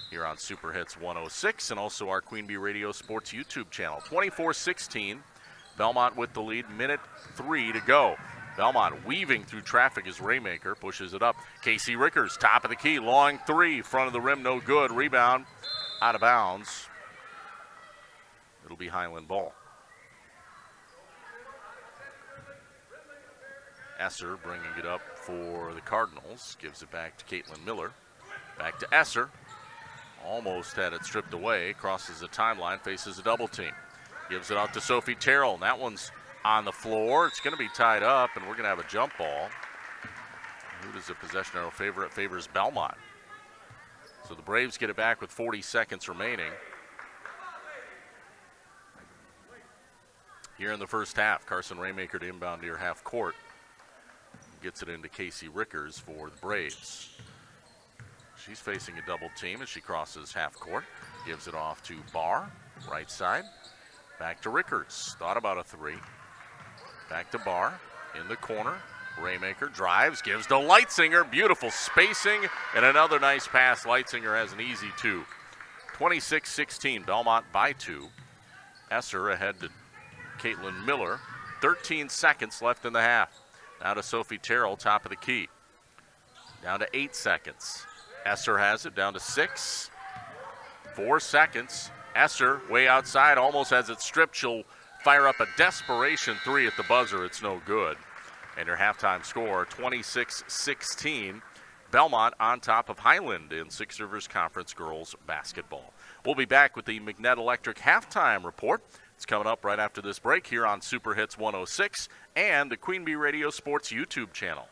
here on Super Hits 106 and also our Queen Bee Radio Sports YouTube channel. 24-16, Belmont with the lead, minute 3 to go. Belmont weaving through traffic as Raymaker pushes it up. Casey Rickers, top of the key, long 3, front of the rim, no good. Rebound, out of bounds. It'll be Highland ball. Esser bringing it up for the Cardinals. Gives it back to Caitlin Miller. Back to Esser. Almost had it stripped away. Crosses the timeline, faces a double team. Gives it out to Sophie Terrell. And that one's on the floor. It's going to be tied up, and we're going to have a jump ball. Who does the possession arrow favor? It favors Belmont. So the Braves get it back with 40 seconds remaining. Here in the first half, Carson Raymaker to inbound near half court. Gets it into Casey Rickers for the Braves. She's facing a double team as she crosses half court. Gives it off to Barr, right side. Back to Rickers. Thought about a 3. Back to Barr in the corner. Raymaker drives, gives to Leitsinger. Beautiful spacing and another nice pass. Leitsinger has an easy 2. 26-16, Belmont by 2. Esser ahead to Caitlin Miller. 13 seconds left in the half. Now to Sophie Terrell, top of the key. Down to 8 seconds. Esser has it, down to 6. 4 seconds. Esser, way outside, almost has it stripped. She'll fire up a desperation 3 at the buzzer. It's no good. And her halftime score, 26-16. Belmont on top of Highland in Six Rivers Conference girls basketball. We'll be back with the McNett Electric halftime report. It's coming up right after this break here on Super Hits 106 and the Queen Bee Radio Sports YouTube channel.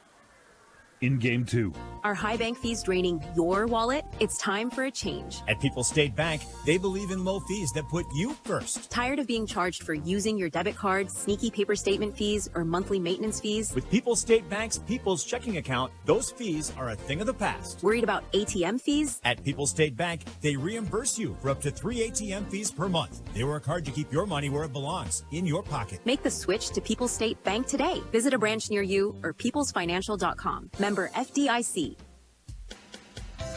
In Game 2. Are high bank fees draining your wallet? It's time for a change. At People's State Bank, they believe in low fees that put you first. Tired of being charged for using your debit card, sneaky paper statement fees, or monthly maintenance fees? With People's State Bank's People's Checking Account, those fees are a thing of the past. Worried about ATM fees? At People's State Bank, they reimburse you for up to 3 ATM fees per month. They work hard to keep your money where it belongs, in your pocket. Make the switch to People's State Bank today. Visit a branch near you or peoplesfinancial.com. Member FDIC.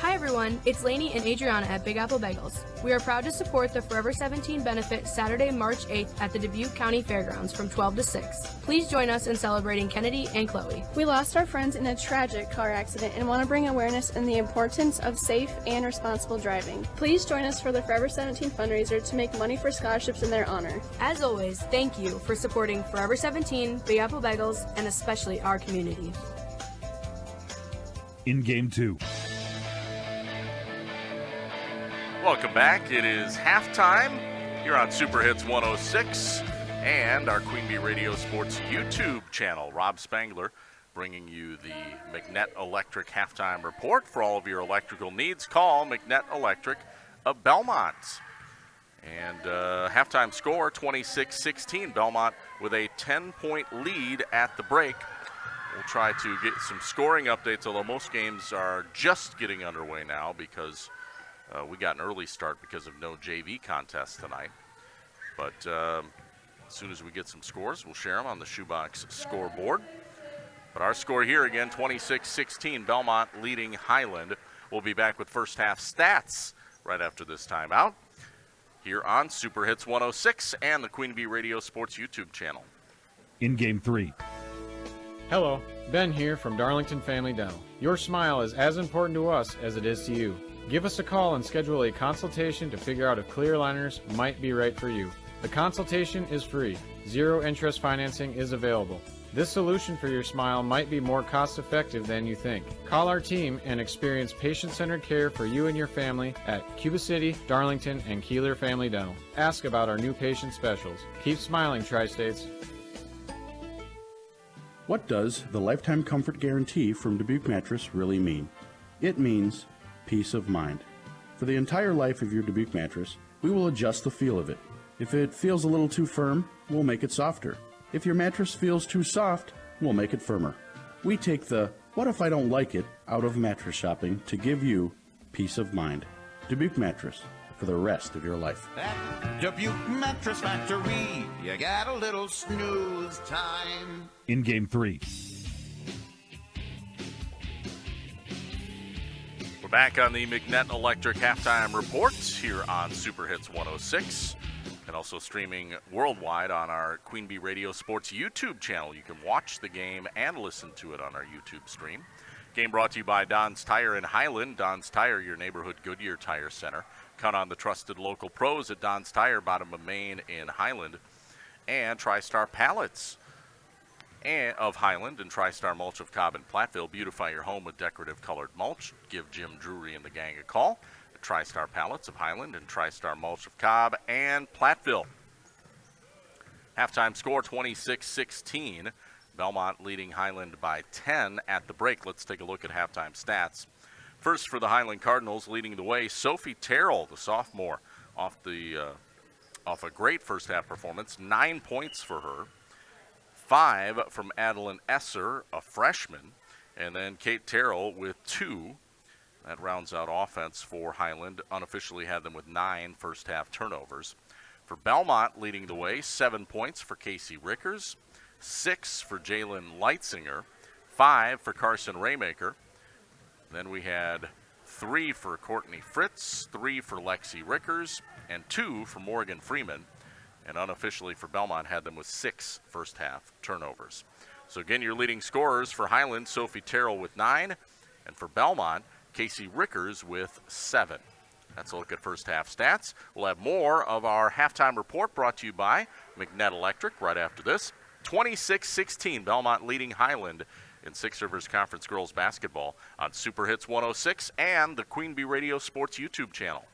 Hi everyone, it's Lainey and Adriana at Big Apple Bagels. We are proud to support the Forever 17 benefit Saturday, March 8th at the Dubuque County Fairgrounds from 12 to 6. Please join us in celebrating Kennedy and Chloe. We lost our friends in a tragic car accident and want to bring awareness in the importance of safe and responsible driving. Please join us for the Forever 17 fundraiser to make money for scholarships in their honor. As always, thank you for supporting Forever 17, Big Apple Bagels, and especially our community. In Game 2. Welcome back. It is halftime here on Super Hits 106 and our Queen Bee Radio Sports YouTube channel. Rob Spangler bringing you the McNett Electric halftime report. For all of your electrical needs, call McNett Electric of Belmont. And halftime score, 26-16. Belmont with a 10-point lead at the break. We'll try to get some scoring updates, although most games are just getting underway now because we got an early start because of no JV contest tonight. But as soon as we get some scores, we'll share them on the Shoebox scoreboard. But our score here again, 26-16, Belmont leading Highland. We'll be back with first half stats right after this timeout here on Super Hits 106 and the Queen Bee Radio Sports YouTube channel. In Game 3. Hello, Ben here from Darlington Family Dental. Your smile is as important to us as it is to you. Give us a call and schedule a consultation to figure out if clear aligners might be right for you. The consultation is free. Zero interest financing is available. This solution for your smile might be more cost effective than you think. Call our team and experience patient-centered care for you and your family at Cuba City, Darlington, and Kieler Family Dental. Ask about our new patient specials. Keep smiling, Tri-States. What does the Lifetime Comfort Guarantee from Dubuque Mattress really mean? It means peace of mind. For the entire life of your Dubuque mattress, we will adjust the feel of it. If it feels a little too firm, we'll make it softer. If your mattress feels too soft, we'll make it firmer. We take the "what if I don't like it" out of mattress shopping to give you peace of mind. Dubuque Mattress, for the rest of your life. At Dubuque Mattress Factory, you got a little snooze time. In Game 3. We're back on the McNett Electric halftime report here on Super Hits 106 and also streaming worldwide on our Queen Bee Radio Sports YouTube channel. You can watch the game and listen to it on our YouTube stream. Game brought to you by Don's Tire in Highland. Don's Tire, your neighborhood Goodyear Tire Center. Count on the trusted local pros at Don's Tire, bottom of Main in Highland. And TriStar Pallets of Highland and TriStar Mulch of Cobb and Platteville. Beautify your home with decorative colored mulch. Give Jim Drury and the gang a call. The TriStar Pallets of Highland and TriStar Mulch of Cobb and Platteville. Halftime score 26-16. Belmont leading Highland by 10 at the break. Let's take a look at halftime stats. First for the Highland Cardinals, leading the way, Sophie Terrell, the sophomore, off a great first half performance. 9 points for her. 5 from Adeline Esser, a freshman, and then Kate Terrell with 2. That rounds out offense for Highland. Unofficially had them with 9 first half turnovers. For Belmont, leading the way, 7 points for Casey Rickers, 6 for Jalen Leitzinger, 5 for Carson Raymaker. Then we had 3 for Courtney Fritz, 3 for Lexi Rickers, and 2 for Morgan Freeman. And unofficially for Belmont had them with 6 first half turnovers. So again, your leading scorers for Highland, Sophie Terrell with 9, and for Belmont, Casey Rickers with 7. That's a look at first half stats. We'll have more of our halftime report brought to you by McNett Electric right after this. 26-16, Belmont leading Highland in Six Rivers Conference Girls Basketball on Super Hits 106 and the Queen Bee Radio Sports YouTube channel.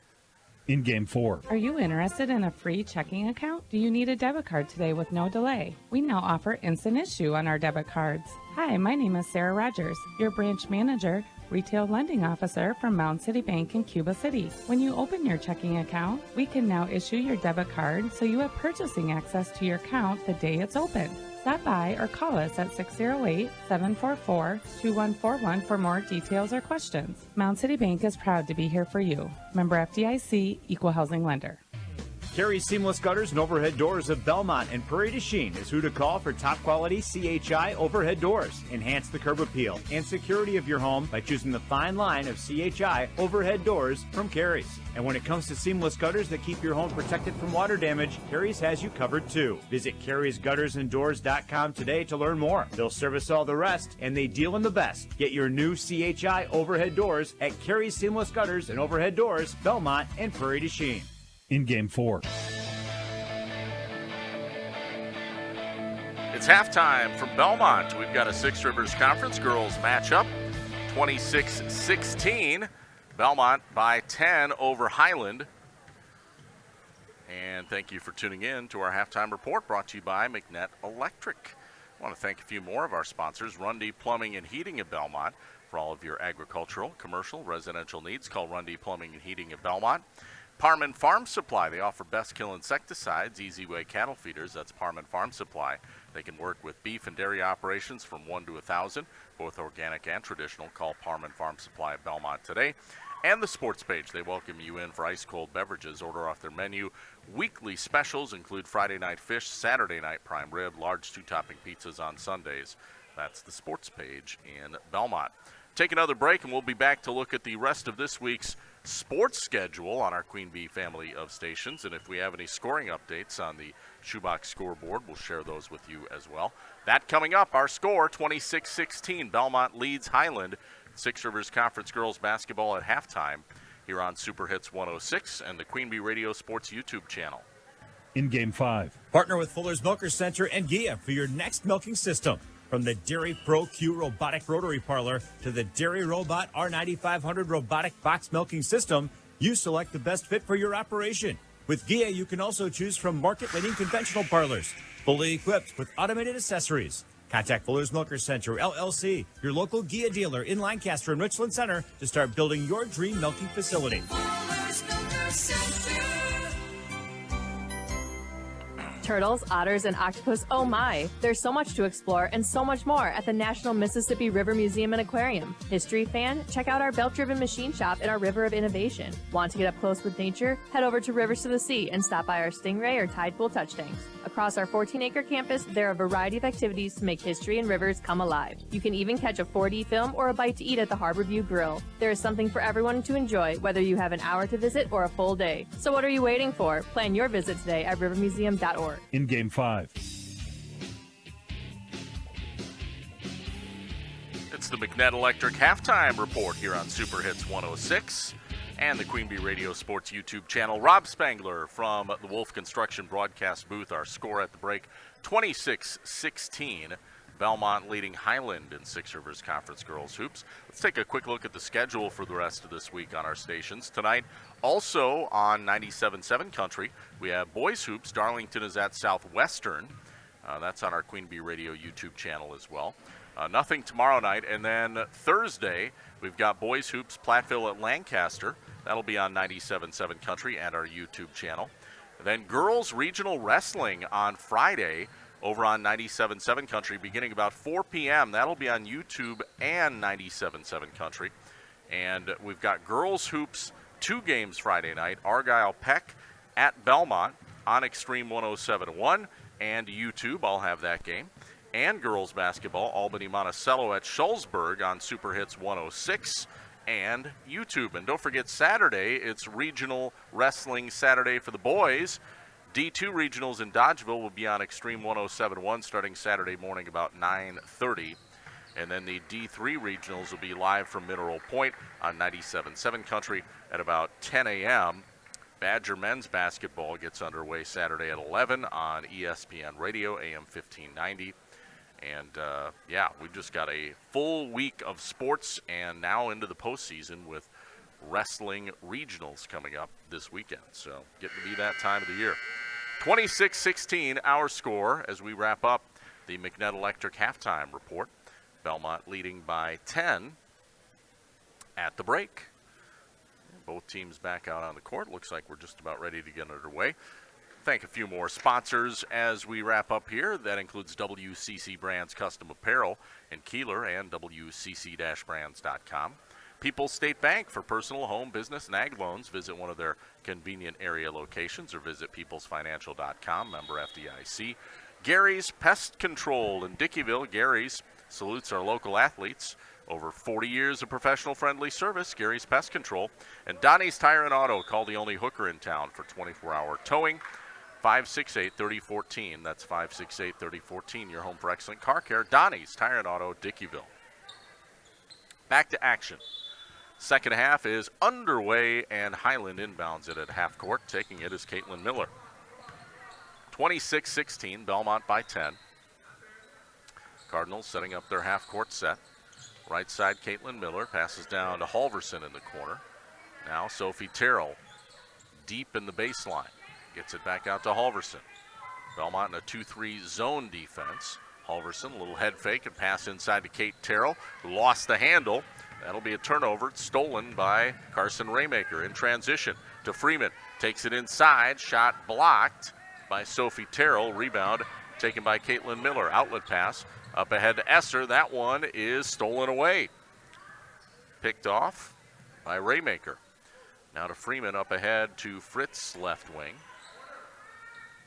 In Game 4. Are you interested in a free checking account? Do you need a debit card today with no delay? We now offer instant issue on our debit cards. Hi, my name is Sarah Rogers, your branch manager, retail lending officer from Mound City Bank in Cuba City. When you open your checking account, we can now issue your debit card so you have purchasing access to your account the day it's open. Stop by or call us at 608-744-2141 for more details or questions. Mound City Bank is proud to be here for you. Member FDIC, Equal Housing Lender. Carey's Seamless Gutters and Overhead Doors of Belmont and Prairie du Chien is who to call for top quality CHI overhead doors. Enhance the curb appeal and security of your home by choosing the fine line of CHI overhead doors from Carey's. And when it comes to seamless gutters that keep your home protected from water damage, Carey's has you covered too. Visit Carey'sGuttersandDoors.com today to learn more. They'll service all the rest, and they deal in the best. Get your new CHI overhead doors at Carey's Seamless Gutters and Overhead Doors, Belmont and Prairie du Chien. In Game 4. It's halftime from Belmont. We've got a Six Rivers Conference girls matchup, 26-16. Belmont by 10 over Highland. And thank you for tuning in to our halftime report brought to you by McNett Electric. I want to thank a few more of our sponsors, Rundy Plumbing and Heating of Belmont. For all of your agricultural, commercial, residential needs, call Rundy Plumbing and Heating of Belmont. Parman Farm Supply, they offer best kill insecticides, easy way cattle feeders. That's Parman Farm Supply. They can work with beef and dairy operations from 1 to 1,000, both organic and traditional. Call Parman Farm Supply of Belmont today. And the sports page, they welcome you in for ice cold beverages. Order off their menu. Weekly specials include Friday night fish, Saturday night prime rib, large 2-topping pizzas on Sundays. That's the sports page in Belmont. Take another break, and we'll be back to look at the rest of this week's sports schedule on our Queen Bee family of stations. And if we have any scoring updates on the Shoebox scoreboard, we'll share those with you as well. That coming up, our score, 26-16. Belmont leads Highland. Six Rivers Conference girls basketball at halftime here on Super Hits 106 and the Queen Bee Radio Sports YouTube channel. In Game 5. Partner with Fuller's Milker Center and Gia for your next milking system. From the Dairy Pro Q robotic rotary parlor to the Dairy Robot R9500 robotic box milking system, you select the best fit for your operation. With Gia, you can also choose from market-leading conventional parlors, fully equipped with automated accessories. Contact Fuller's Milker Center, LLC, your local Gia dealer in Lancaster and Richland Center to start building your dream milking facility. Fuller's Milker Center. Turtles, otters, and octopus, oh my! There's so much to explore and so much more at the National Mississippi River Museum and Aquarium. History fan? Check out our belt-driven machine shop in our River of Innovation. Want to get up close with nature? Head over to Rivers to the Sea and stop by our Stingray or Tide Pool touch tanks. Across our 14-acre campus, there are a variety of activities to make history and rivers come alive. You can even catch a 4D film or a bite to eat at the Harbor View Grill. There is something for everyone to enjoy, whether you have an hour to visit or a full day. So what are you waiting for? Plan your visit today at rivermuseum.org. In Game 5. It's the McNett Electric halftime report here on Super Hits 106 and the Queen Bee Radio Sports YouTube channel. Rob Spangler from the Wolf Construction broadcast booth. Our score at the break, 26-16. Belmont leading Highland in Six Rivers Conference girls hoops. Let's take a quick look at the schedule for the rest of this week on our stations. Tonight, also on 97.7 Country, we have boys hoops. Darlington is at Southwestern. That's on our Queen Bee Radio YouTube channel as well. Nothing tomorrow night. And then Thursday, we've got boys hoops, Platteville at Lancaster. That'll be on 97.7 Country and our YouTube channel. And then girls regional wrestling on Friday over on 97.7 Country, beginning about 4 p.m. That'll be on YouTube and 97.7 Country. And we've got girls hoops, 2 games Friday night. Argyle Peck at Belmont on Extreme 107.1 and YouTube. I'll have that game. And girls basketball, Albany Monticello at Schulzburg on Super Hits 106 and YouTube. And don't forget Saturday, it's regional wrestling Saturday for the boys. D2 regionals in Dodgeville will be on Extreme 107.1 starting Saturday morning about 9:30. And then the D3 regionals will be live from Mineral Point on 97.7 Country at about 10 a.m. Badger men's basketball gets underway Saturday at 11 on ESPN Radio, AM 1590. And, we've just got a full week of sports and now into the postseason with wrestling regionals coming up this weekend. So getting to be that time of the year. 26-16 our score as we wrap up the McNett Electric halftime report. Belmont leading by 10 at the break. Both teams back out on the court. Looks like we're just about ready to get underway. Thank a few more sponsors as we wrap up here. That includes WCC Brands Custom Apparel in Kieler and WCC-brands.com. People's State Bank for personal, home, business, and ag loans. Visit one of their convenient area locations or visit peoplesfinancial.com, member FDIC. Gary's Pest Control in Dickeyville. Gary's salutes our local athletes. Over 40 years of professional friendly service, Gary's Pest Control. And Donnie's Tire and Auto, call the only hooker in town for 24-hour towing. 568-3014. That's 568-3014. Your home for excellent car care. Donnie's Tire and Auto, Dickeyville. Back to action. Second half is underway, and Highland inbounds it at half court. Taking it is Caitlin Miller. 26-16, Belmont by 10. Cardinals setting up their half court set. Right side, Caitlin Miller passes down to Halverson in the corner. Now Sophie Terrell deep in the baseline. Gets it back out to Halverson. Belmont in a 2-3 zone defense. Halverson, a little head fake and pass inside to Kate Terrell, who lost the handle. That'll be a turnover. It's stolen by Carson Raymaker in transition to Freeman. Takes it inside. Shot blocked by Sophie Terrell. Rebound taken by Caitlin Miller. Outlet pass up ahead to Esser. That one is stolen away. Picked off by Raymaker. Now to Freeman up ahead to Fritz, left wing.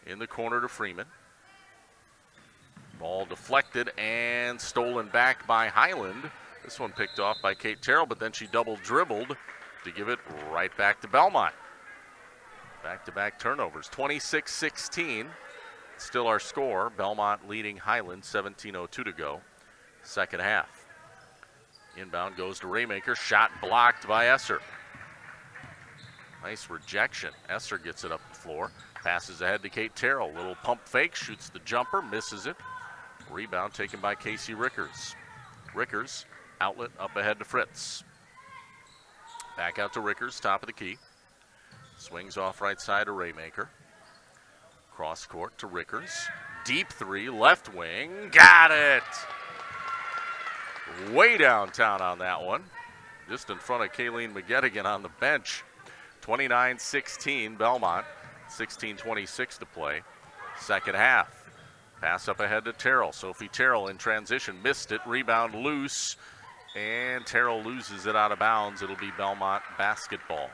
In the corner to Freeman. Ball deflected and stolen back by Highland. This one picked off by Kate Terrell, but then she double dribbled to give it right back to Belmont. Back-to-back turnovers. 26-16. Still our score. Belmont leading Highland, 17:02 to go. Second half. Inbound goes to Raymaker. Shot blocked by Esser. Nice rejection. Esser gets it up the floor. Passes ahead to Kate Terrell. Little pump fake. Shoots the jumper. Misses it. Rebound taken by Casey Rickers. Rickers, outlet up ahead to Fritz. Back out to Rickers, top of the key. Swings off right side to Raymaker. Cross court to Rickers. Deep three, left wing. Got it! Way downtown on that one. Just in front of Kayleen McGettigan on the bench. 29-16 Belmont. 16:26 to play. Second half. Pass up ahead to Terrell. Sophie Terrell in transition. Missed it. Rebound loose. And Terrell loses it out of bounds. It'll be Belmont basketball.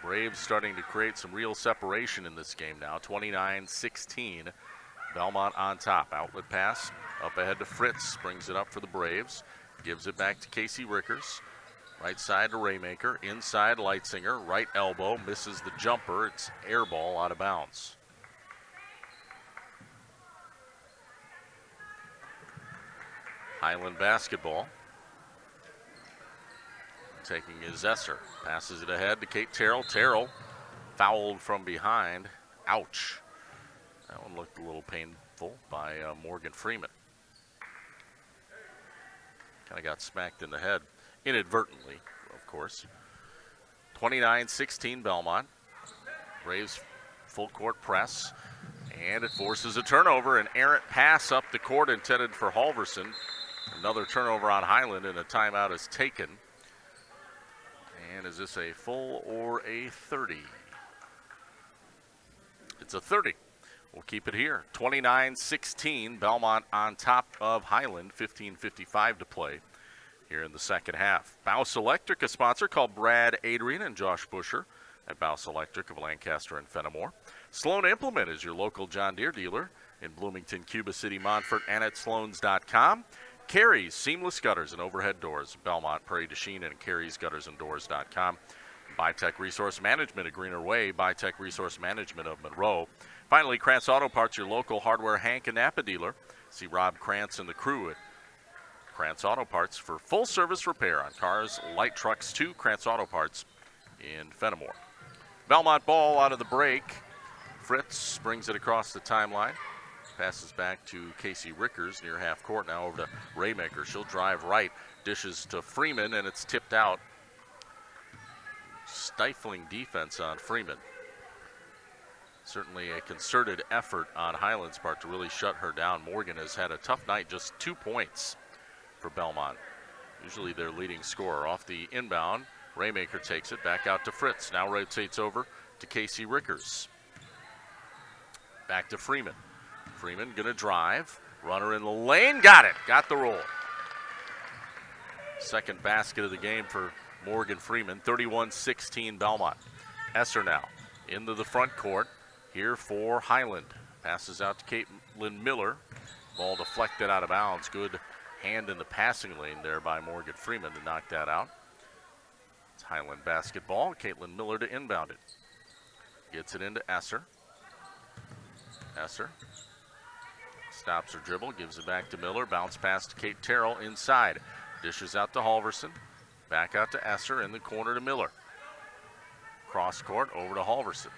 Braves starting to create some real separation in this game now. 29-16. Belmont on top. Outlet pass. Up ahead to Fritz. Brings it up for the Braves. Gives it back to Casey Rickers. Right side to Raymaker. Inside Leitzinger. Right elbow. Misses the jumper. It's air ball out of bounds. Highland basketball. Taking is Esser. Passes it ahead to Kate Terrell. Terrell fouled from behind. Ouch. That one looked a little painful by Morgan Freeman. Kind of got smacked in the head. Inadvertently, of course. 29-16 Belmont. Braves full court press. And it forces a turnover. An errant pass up the court intended for Halverson. Another turnover on Highland, and a timeout is taken. And is this a full or a 30? It's a 30. We'll keep it here. 29-16, Belmont on top of Highland. 15:55 to play here in the second half. Baus Electric, a sponsor. Call Brad Adrian and Josh Busher at Baus Electric of Lancaster and Fenimore. Sloan Implement is your local John Deere dealer in Bloomington, Cuba City, Montfort, and at sloans.com. Carey's Seamless Gutters and Overhead Doors, Belmont, Prairie du Chien, and Carey's Guttersanddoors.com. Bytech Resource Management of Greener Way, Bytech Resource Management of Monroe. Finally, Krantz Auto Parts, your local hardware Hank and Napa dealer. See Rob Krantz and the crew at Krantz Auto Parts for full service repair on cars, light trucks too. Krantz Auto Parts in Fenimore. Belmont ball out of the break. Fritz brings it across the timeline. Passes back to Casey Rickers near half court. Now over to Raymaker. She'll drive right. Dishes to Freeman, and it's tipped out. Stifling defense on Freeman. Certainly a concerted effort on Highland's part to really shut her down. Morgan has had a tough night, just 2 points for Belmont. Usually their leading scorer. Off the inbound, Raymaker takes it back out to Fritz. Now rotates over to Casey Rickers. Back to Freeman. Freeman gonna drive. Runner in the lane. Got it. Got the roll. Second basket of the game for Morgan Freeman. 31-16 Belmont. Esser now into the front court here for Highland. Passes out to Caitlin Miller. Ball deflected out of bounds. Good hand in the passing lane there by Morgan Freeman to knock that out. It's Highland basketball. Caitlin Miller to inbound it. Gets it into Esser. Esser stops her dribble, gives it back to Miller. Bounce pass to Kate Terrell inside. Dishes out to Halverson. Back out to Esser in the corner to Miller. Cross court over to Halverson.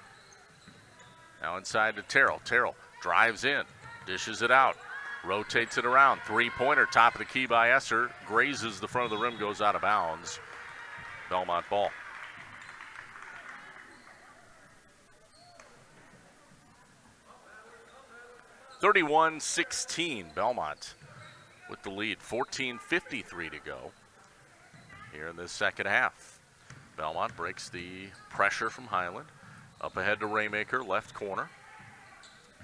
Now inside to Terrell. Terrell drives in, dishes it out, rotates it around. Three-pointer, top of the key by Esser. Grazes the front of the rim, goes out of bounds. Belmont ball. (31-16) Belmont with the lead. 14:53 to go here in this second half. Belmont breaks the pressure from Highland. Up ahead to Raymaker, left corner.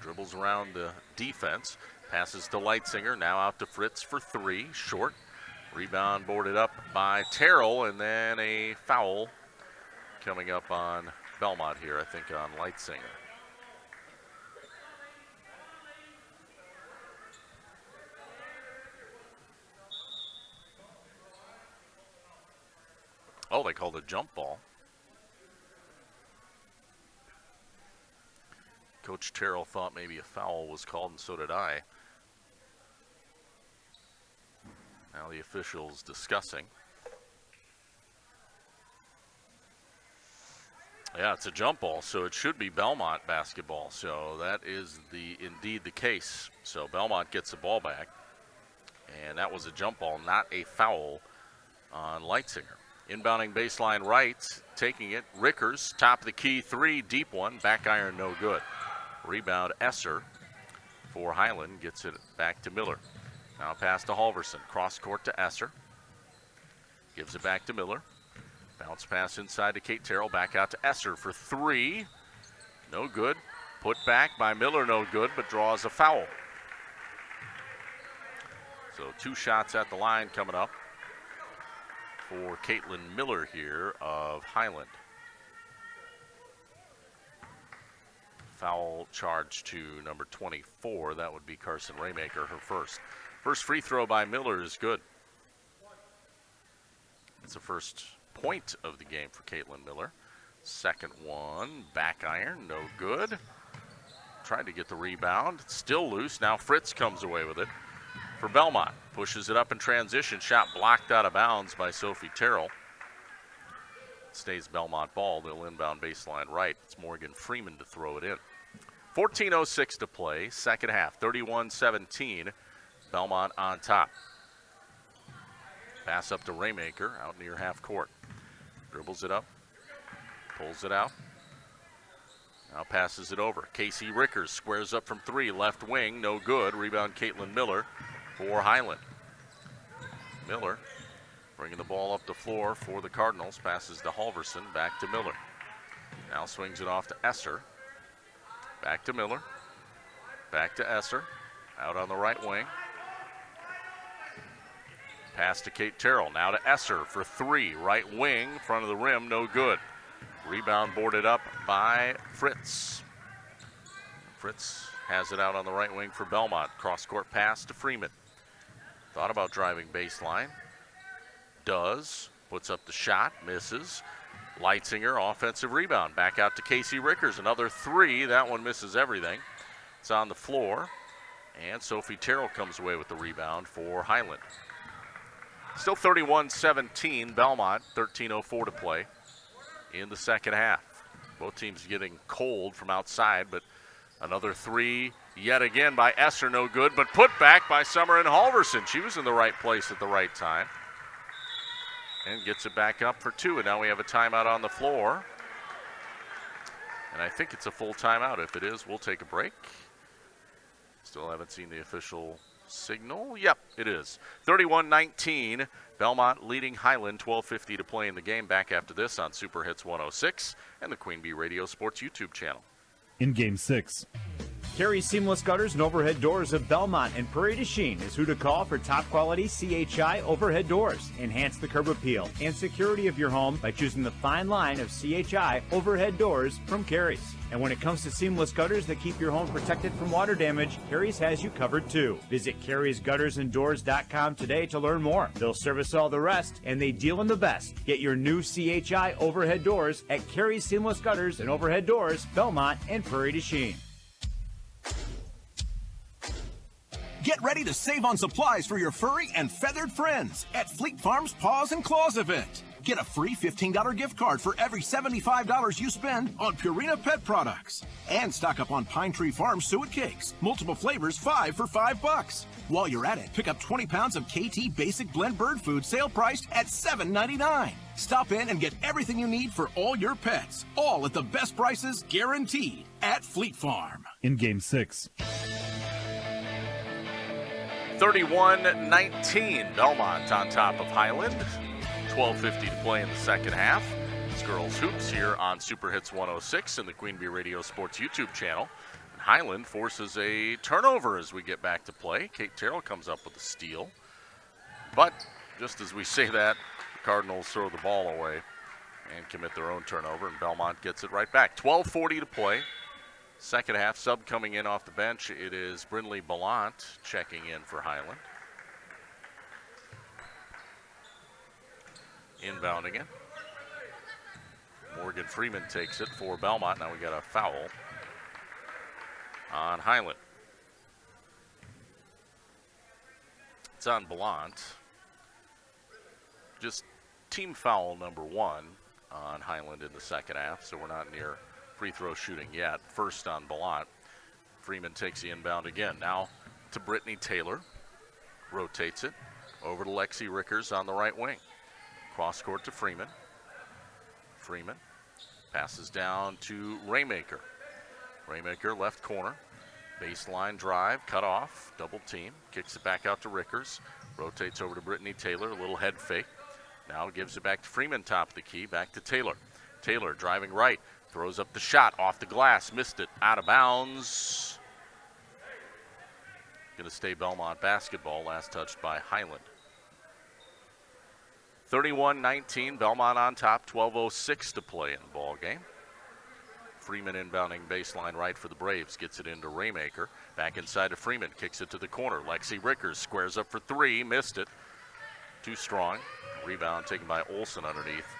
Dribbles around the defense. Passes to Leitzinger, now out to Fritz for three. Short. Rebound boarded up by Terrell, and then a foul coming up on Belmont here, I think, on Leitzinger. Oh, they called a jump ball. Coach Terrell thought maybe a foul was called, and so did I. Now the officials discussing. Yeah, it's a jump ball, so it should be Belmont basketball. So that is indeed the case. So Belmont gets the ball back, and that was a jump ball, not a foul on Leitzinger. Inbounding baseline right, taking it. Rickers, top of the key three, deep one, back iron, no good. Rebound Esser for Highland, gets it back to Miller. Now pass to Halverson, cross court to Esser. Gives it back to Miller. Bounce pass inside to Kate Terrell, back out to Esser for three. No good. Put back by Miller, no good, but draws a foul. So 2 shots at the line coming up for Caitlin Miller here of Highland. Foul charge to number 24. That would be Carson Raymaker, her first. First free throw by Miller is good. It's the first point of the game for Caitlin Miller. Second one, back iron, no good. Tried to get the rebound, still loose. Now Fritz comes away with it for Belmont. Pushes it up in transition, shot blocked out of bounds by Sophie Terrell. Stays Belmont ball. They'll inbound baseline right. It's Morgan Freeman to throw it in. 14:06 to play, second half, 31-17. Belmont on top. Pass up to Raymaker out near half court. Dribbles it up, pulls it out. Now passes it over. Casey Rickers squares up from three, left wing, no good. Rebound Caitlin Miller for Highland. Miller bringing the ball up the floor for the Cardinals. Passes to Halverson, back to Miller. Now swings it off to Esser. Back to Miller. Back to Esser. Out on the right wing. Pass to Kate Terrell. Now to Esser for three. Right wing, front of the rim, no good. Rebound boarded up by Fritz. Fritz has it out on the right wing for Belmont. Cross-court pass to Freeman. Thought about driving baseline. Does. Puts up the shot. Misses. Leitzinger, offensive rebound. Back out to Casey Rickers. Another three. That one misses everything. It's on the floor. And Sophie Terrell comes away with the rebound for Highland. Still 31-17. Belmont, 13:04 to play in the second half. Both teams getting cold from outside, but another three. yet again by Esser, no good, but put back by Summer and Halverson. She was in the right place at the right time. And gets it back up for 2, and now we have a timeout on the floor. And I think it's a full timeout. If it is, we'll take a break. Still haven't seen the official signal. Yep, it is. 31-19, Belmont leading Highland, 12:50 to play in the game. Back after this on Super Hits 106 and the Queen Bee Radio Sports YouTube channel. In Game 6. Carey Seamless Gutters and Overhead Doors of Belmont and Prairie du Chien is who to call for top quality CHI overhead doors. Enhance the curb appeal and security of your home by choosing the fine line of CHI overhead doors from Carey's. And when it comes to seamless gutters that keep your home protected from water damage, Carey's has you covered too. Visit Carey'sGuttersandDoors.com today to learn more. They'll service all the rest, and they deal in the best. Get your new CHI overhead doors at Carey's Seamless Gutters and Overhead Doors, Belmont and Prairie du Chien. Get ready to save on supplies for your furry and feathered friends at Fleet Farm's Paws and Claws event. Get a free $15 gift card for every $75 you spend on Purina pet products. And stock up on Pine Tree Farm suet cakes. Multiple flavors, 5 for $5. While you're at it, pick up 20 pounds of KT Basic Blend Bird Food, sale priced at $7.99. Stop in and get everything you need for all your pets. All at the best prices, guaranteed, at Fleet Farm. In Game 6. 31-19, Belmont on top of Highland. 12:50 to play in the second half. It's Girls Hoops here on Super Hits 106 and the Queen Bee Radio Sports YouTube channel. And Highland forces a turnover as we get back to play. Kate Terrell comes up with a steal. But just as we say that, the Cardinals throw the ball away and commit their own turnover, and Belmont gets it right back. 12:40 to play. Second half, sub coming in off the bench. It is Brindley Belmont checking in for Highland. Inbounding it. Morgan Freeman takes it for Belmont. Now we got a foul on Highland. It's on Belmont. Just team foul number 1 on Highland in the second half, so we're not near free throw shooting yet. First on Belmont. Freeman takes the inbound again. Now to Brittany Taylor. Rotates it over to Lexi Rickers on the right wing. Cross court to Freeman. Freeman passes down to Raymaker. Raymaker left corner. Baseline drive, cut off, double team. Kicks it back out to Rickers. Rotates over to Brittany Taylor, a little head fake. Now gives it back to Freeman, top of the key, back to Taylor. Taylor driving right. Throws up the shot off the glass, missed it, out of bounds. Going to stay Belmont basketball, last touched by Highland. 31-19, Belmont on top, 12:06 to play in the ball game. Freeman inbounding baseline right for the Braves, gets it into Raymaker. Back inside to Freeman, kicks it to the corner. Lexi Rickers squares up for 3, missed it. Too strong. Rebound taken by Olsen underneath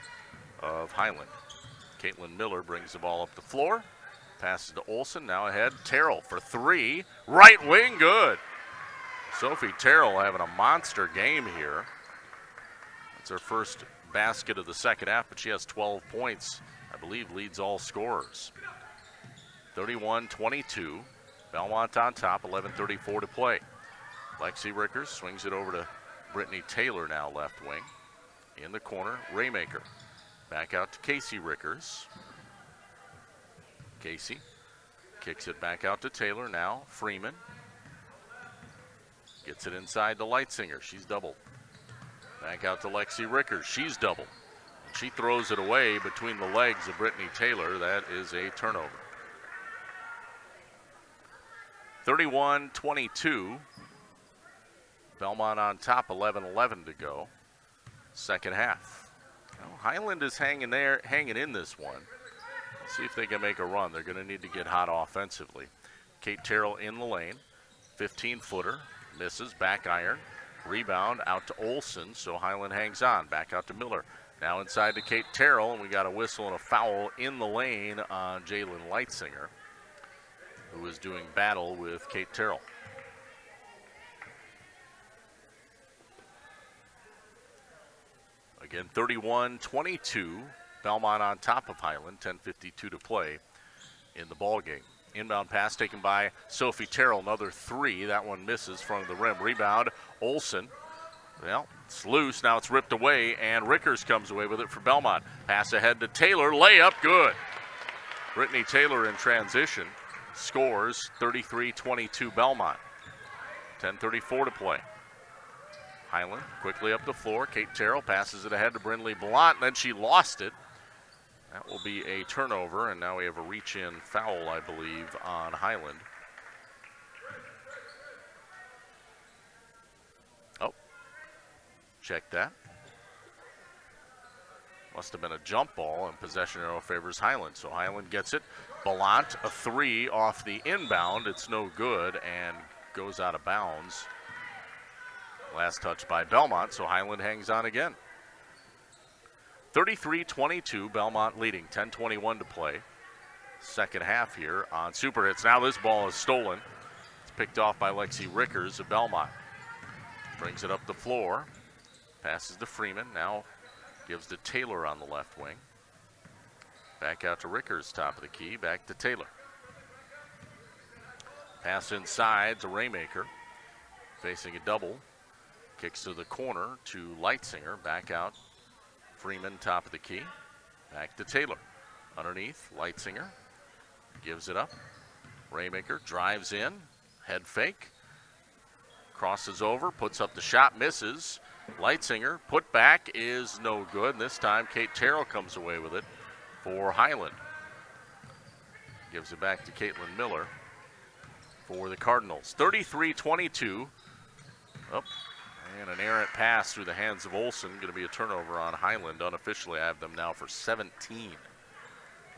of Highland. Caitlin Miller brings the ball up the floor. Passes to Olsen, now ahead. Terrell for 3. Right wing, good. Sophie Terrell having a monster game here. That's her first basket of the second half, but she has 12 points. I believe leads all scorers. 31-22. Belmont on top, 11:34 to play. Lexi Rickers swings it over to Brittany Taylor, now left wing. In the corner, Raymaker. Back out to Casey Rickers. Casey kicks it back out to Taylor. Now Freeman gets it inside to Leitsinger. She's doubled. Back out to Lexi Rickers. She's doubled. And she throws it away between the legs of Brittany Taylor. That is a turnover. 31-22. Belmont on top, 11:11 to go. Second half. Well, Highland is hanging in this one. Let's see if they can make a run. They're going to need to get hot offensively. Kate Terrell in the lane. 15-footer. Misses. Back iron. Rebound out to Olsen. So Highland hangs on. Back out to Miller. Now inside to Kate Terrell. And we got a whistle and a foul in the lane on Jalen Leitsinger, who is doing battle with Kate Terrell. Again, 31-22, Belmont on top of Highland, 10:52 to play in the ball game. Inbound pass taken by Sophie Terrell, another three. That one misses front of the rim. Rebound, Olsen. Well, it's loose. Now it's ripped away, and Rickers comes away with it for Belmont. Pass ahead to Taylor. Layup, good. Brittany Taylor in transition scores 33-22 Belmont. 10:34 to play. Highland quickly up the floor. Kate Terrell passes it ahead to Brindley Blount, and then she lost it. That will be a turnover, and now we have a reach-in foul, I believe, on Highland. Oh, check that. Must have been a jump ball, and possession arrow favors Highland. So Highland gets it. Blount, a three off the inbound. It's no good and goes out of bounds. Last touch by Belmont, so Highland hangs on again. 33-22, Belmont leading, 10:21 to play. Second half here on Super Hits. Now this ball is stolen. It's picked off by Lexi Rickers of Belmont. Brings it up the floor. Passes to Freeman. Now gives to Taylor on the left wing. Back out to Rickers, top of the key. Back to Taylor. Pass inside to Raymaker. Facing a double. Kicks to the corner to Leitzinger. Back out. Freeman, top of the key. Back to Taylor. Underneath, Leitzinger. Gives it up. Raymaker drives in. Head fake. Crosses over. Puts up the shot. Misses. Leitzinger. Put back is no good. And this time, Kate Terrell comes away with it for Highland. Gives it back to Caitlin Miller for the Cardinals. 33-22. Oh. And an errant pass through the hands of Olsen. Going to be a turnover on Highland. Unofficially, I have them now for 17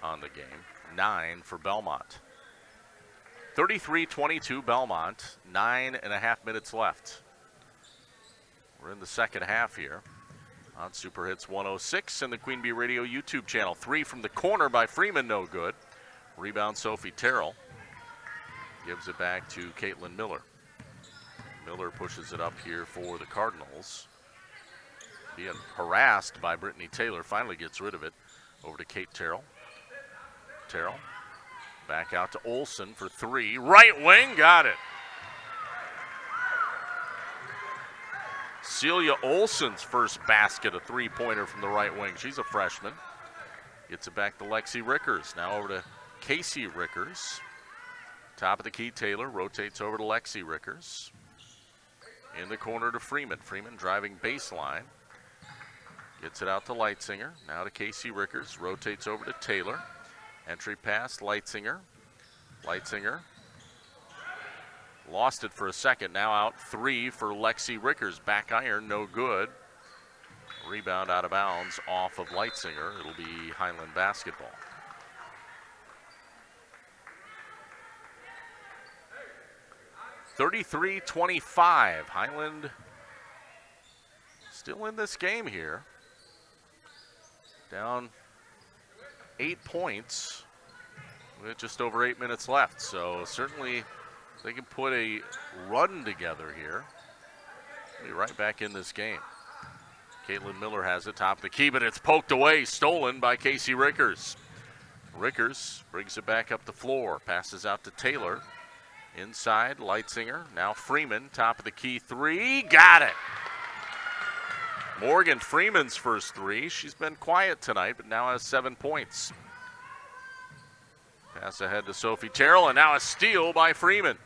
on the game. 9 for Belmont. 33-22 Belmont. 9.5 minutes left. We're in the second half here on Super Hits 106 and the Queen Bee Radio YouTube channel. 3 from the corner by Freeman, no good. Rebound Sophie Terrell. Gives it back to Caitlin Miller. Miller pushes it up here for the Cardinals. Being harassed by Brittany Taylor, finally gets rid of it. Over to Kate Terrell. Terrell back out to Olsen for 3. Right wing, got it. Celia Olsen's first basket, a three-pointer from the right wing. She's a freshman. Gets it back to Lexi Rickers. Now over to Casey Rickers. Top of the key, Taylor rotates over to Lexi Rickers. In the corner to Freeman. Freeman driving baseline. Gets it out to Leitzinger. Now to Casey Rickers. Rotates over to Taylor. Entry pass, Leitzinger. Leitzinger. Lost it for a second. Now out 3 for Lexi Rickers. Back iron, no good. Rebound out of bounds off of Leitzinger. It'll be Highland basketball. (33-25). Highland still in this game here. Down 8 points with just over 8 minutes left. So certainly they can put a run together here. Be right back in this game. Caitlin Miller has it top of the key, but it's poked away, stolen by Casey Rickers. Rickers brings it back up the floor, passes out to Taylor. Inside, Leitzinger. Now Freeman, top of the key 3. Got it! Morgan Freeman's first 3. She's been quiet tonight, but now has 7 points. Pass ahead to Sophie Terrell, and now a steal by Freeman.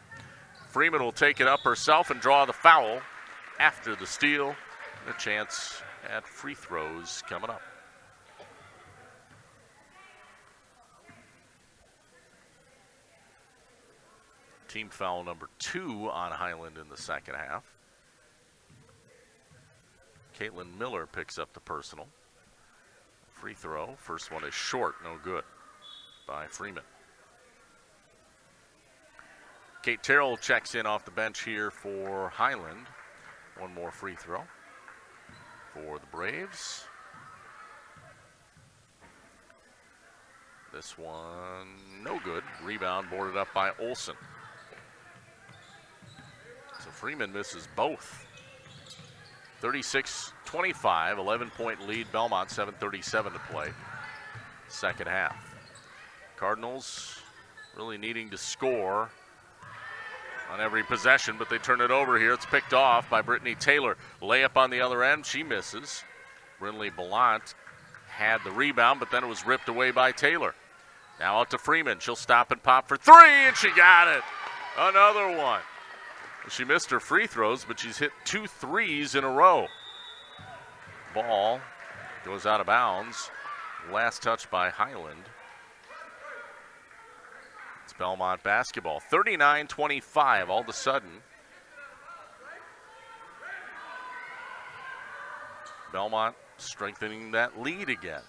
Freeman will take it up herself and draw the foul after the steal. A chance at free throws coming up. Team foul number 2 on Highland in the second half. Caitlin Miller picks up the personal. Free throw. First one is short, no good by Freeman. Kate Terrell checks in off the bench here for Highland. One more free throw for the Braves. This one, no good. Rebound boarded up by Olsen. So Freeman misses both. 36-25, 11-point lead. Belmont, 7:37 to play. Second half. Cardinals really needing to score on every possession, but they turn it over here. It's picked off by Brittany Taylor. Layup on the other end. She misses. Brinley Belmont had the rebound, but then it was ripped away by Taylor. Now out to Freeman. She'll stop and pop for three, and she got it. Another one. She missed her free throws, but she's hit 2 threes in a row. Ball goes out of bounds. Last touch by Highland. It's Belmont basketball. 39-25 all of a sudden. Belmont strengthening that lead again.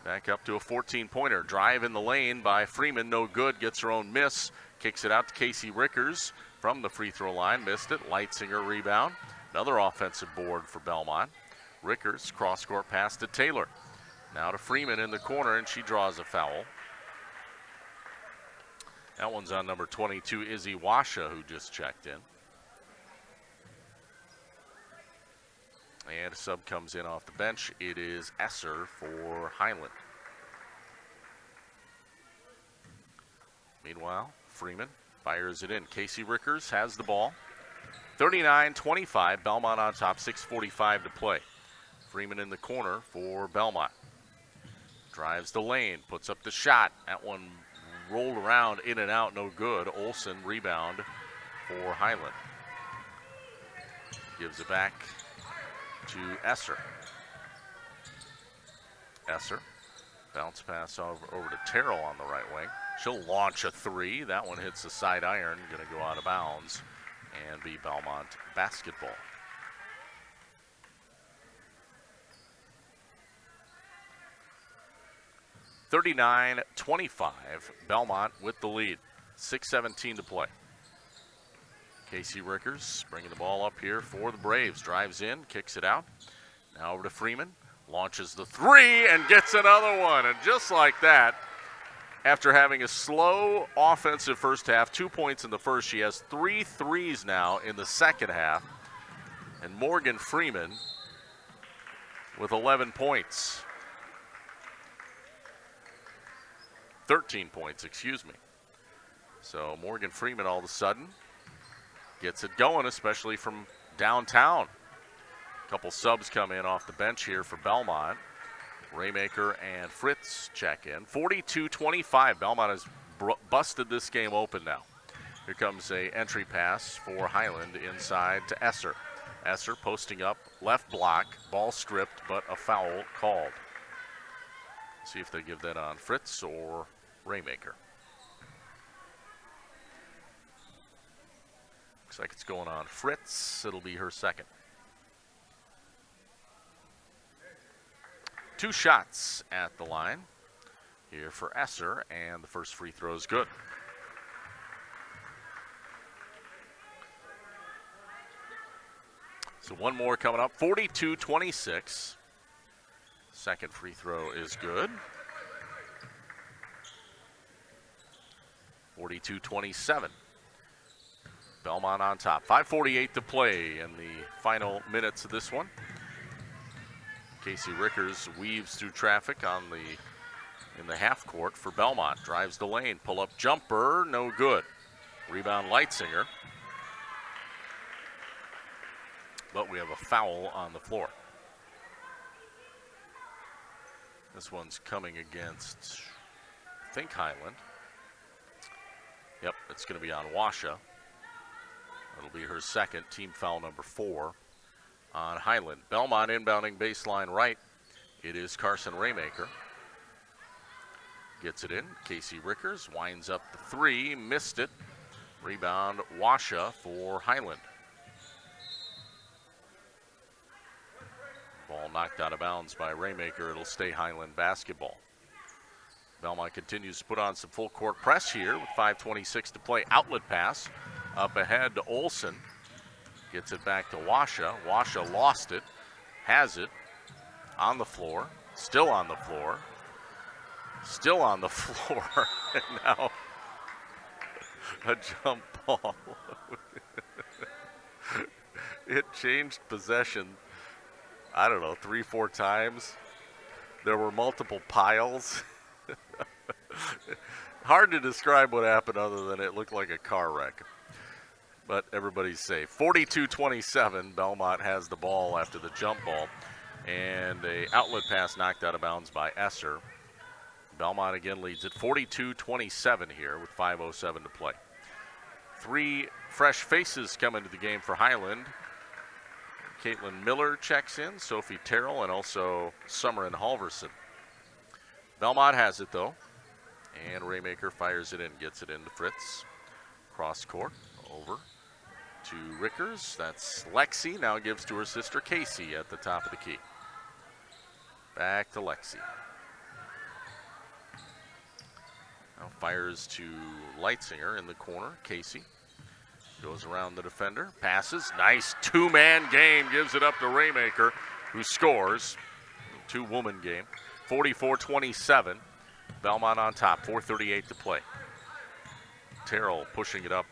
Back up to a 14-pointer. Drive in the lane by Freeman. No good. Gets her own miss. Kicks it out to Casey Rickers from the free throw line. Missed it. Leitzinger rebound. Another offensive board for Belmont. Rickers cross-court pass to Taylor. Now to Freeman in the corner, and she draws a foul. That one's on number 22, Izzy Washa, who just checked in. And a sub comes in off the bench. It is Esser for Highland. Meanwhile, Freeman fires it in. Casey Rickers has the ball. 39-25, Belmont on top, 6:45 to play. Freeman in the corner for Belmont. Drives the lane, puts up the shot. That one rolled around, in and out, no good. Olsen rebound for Highland. Gives it back to Esser. Esser, bounce pass over to Terrell on the right wing. She'll launch a three. That one hits the side iron, going to go out of bounds and be Belmont basketball. (39-25), Belmont with the lead. 6:17 to play. Casey Rickers bringing the ball up here for the Braves. Drives in, kicks it out. Now over to Freeman. Launches the three and gets another one. And just like that, after having a slow offensive first half, 2 points in the first, she has 3 threes now in the second half. And Morgan Freeman with 11 points. 13 points, excuse me. So Morgan Freeman all of a sudden gets it going, especially from downtown. A couple subs come in off the bench here for Belmont. Raymaker and Fritz check in. 42-25. Belmont has busted this game open now. Here comes a entry pass for Highland inside to Esser. Esser posting up, left block, ball stripped, but a foul called. See if they give that on Fritz or Raymaker. Looks like it's going on Fritz. It'll be her second. 2 shots at the line here for Esser, and the first free throw is good. So one more coming up, 42-26. Second free throw is good. 42-27. Belmont on top. 5:48 to play in the final minutes of this one. Casey Rickers weaves through traffic in the half court for Belmont. Drives the lane, pull up jumper, no good. Rebound Leitzinger. But we have a foul on the floor. This one's coming against, I think, Highland. Yep, it's going to be on Washa. It'll be her second, team foul number 4 on Highland. Belmont inbounding baseline right. It is Carson Raymaker. Gets it in. Casey Rickers winds up the 3, missed it. Rebound Washa for Highland. Ball knocked out of bounds by Raymaker. It'll stay Highland basketball. Belmont continues to put on some full court press here with 5:26 to play. Outlet pass up ahead to Olsen. Gets it back to Washa. Washa lost it. Has it. On the floor. Still on the floor. Still on the floor. And now a jump ball. It changed possession, I don't know, 3-4 times. There were multiple piles. Hard to describe what happened other than it looked like a car wreck. But everybody's safe. 42-27, Belmont has the ball after the jump ball. And a outlet pass knocked out of bounds by Esser. Belmont again leads at 42-27 here with 5:07 to play. 3 fresh faces come into the game for Highland. Caitlin Miller checks in, Sophie Terrell, and also Summer and Halverson. Belmont has it, though. And Raymaker fires it in, gets it into Fritz. Cross court, over to Rickers. That's Lexi, now gives to her sister Casey at the top of the key. Back to Lexi. Now fires to Leitzinger in the corner. Casey goes around the defender, passes. Nice two-man game, gives it up to Raymaker, who scores. Two-woman game. 44-27. Belmont on top, 4:38 to play. Terrell pushing it up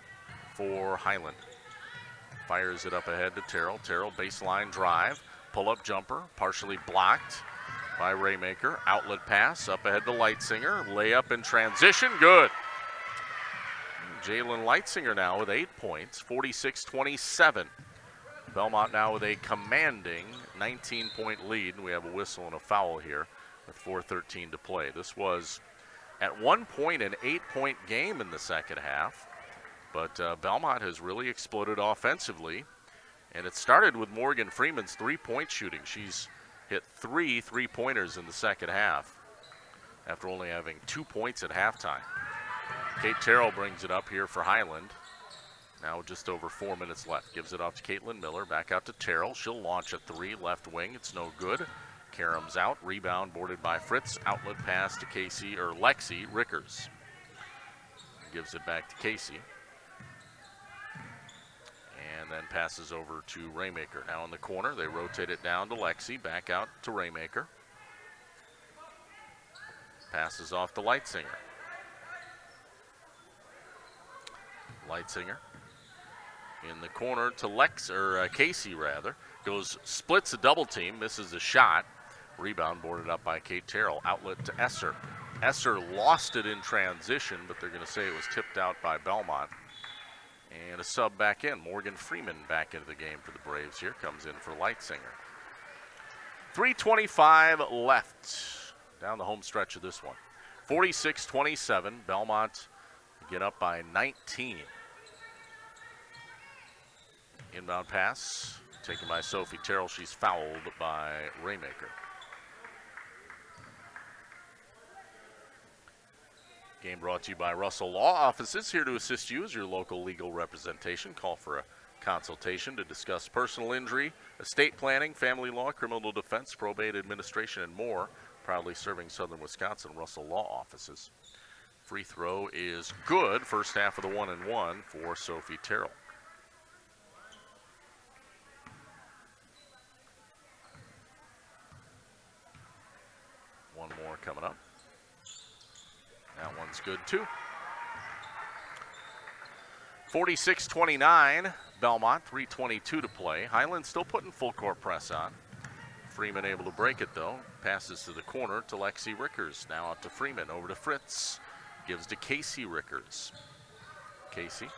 for Highland. Fires it up ahead to Terrell. Terrell baseline drive, pull-up jumper, partially blocked by Raymaker. Outlet pass up ahead to Leitzinger. Layup in transition, good. Jalen Leitzinger now with 8 points, 46-27. Belmont now with a commanding 19-point lead, and we have a whistle and a foul here with 4:13 to play. This was at one point an 8-point game in the second half, but Belmont has really exploded offensively, and it started with Morgan Freeman's three-point shooting. She's hit 3 3-pointers in the second half after only having 2 points at halftime. Kate Terrell brings it up here for Highland. Now just over 4 minutes left. Gives it off to Caitlin Miller. Back out to Terrell. She'll launch a 3 left wing. It's no good. Karam's out. Rebound boarded by Fritz. Outlet pass to Lexi Rickers. Gives it back to Casey. And then passes over to Raymaker. Now in the corner, they rotate it down to Lexi. Back out to Raymaker. Passes off to Leitzinger. Leitzinger in the corner to Casey rather. Splits a double team, misses a shot. Rebound boarded up by Kate Terrell. Outlet to Esser. Esser lost it in transition, but they're going to say it was tipped out by Belmont. And a sub back in. Morgan Freeman back into the game for the Braves here. Comes in for Leitzinger. 3:25 left down the home stretch of this one. 46-27. Belmont get up by 19. Inbound pass taken by Sophie Terrell. She's fouled by Raymaker. Game brought to you by Russell Law Offices, here to assist you as your local legal representation. Call for a consultation to discuss personal injury, estate planning, family law, criminal defense, probate administration, and more. Proudly serving Southern Wisconsin, Russell Law Offices. Free throw is good. First half of the 1-and-1 for Sophie Terrell. One more coming up. That one's good too. 46-29, Belmont, 3:22 to play. Highland still putting full court press on. Freeman able to break it though. Passes to the corner to Lexi Rickers. Now out to Freeman, over to Fritz. Gives to Casey Rickers. Casey.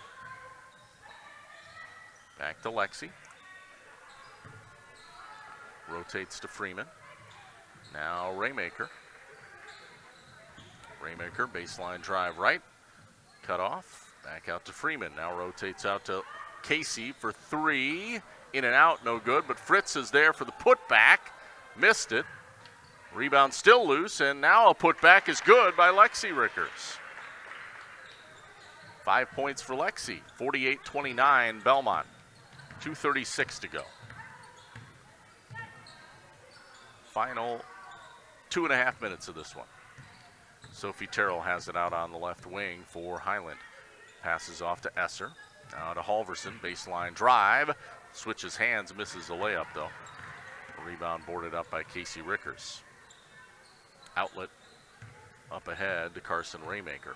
Back to Lexi. Rotates to Freeman. Now Raymaker. Raymaker, baseline drive right. Cut off. Back out to Freeman. Now rotates out to Casey for 3. In and out, no good, but Fritz is there for the putback. Missed it. Rebound still loose, and now a putback is good by Lexi Rickers. 5 points for Lexi. 48-29 Belmont. 2:36 to go. Final 2.5 minutes of this one. Sophie Terrell has it out on the left wing for Highland. Passes off to Esser. Now to Halverson. Baseline drive. Switches hands, misses a layup though. Rebound boarded up by Casey Rickers. Outlet up ahead to Carson Raymaker.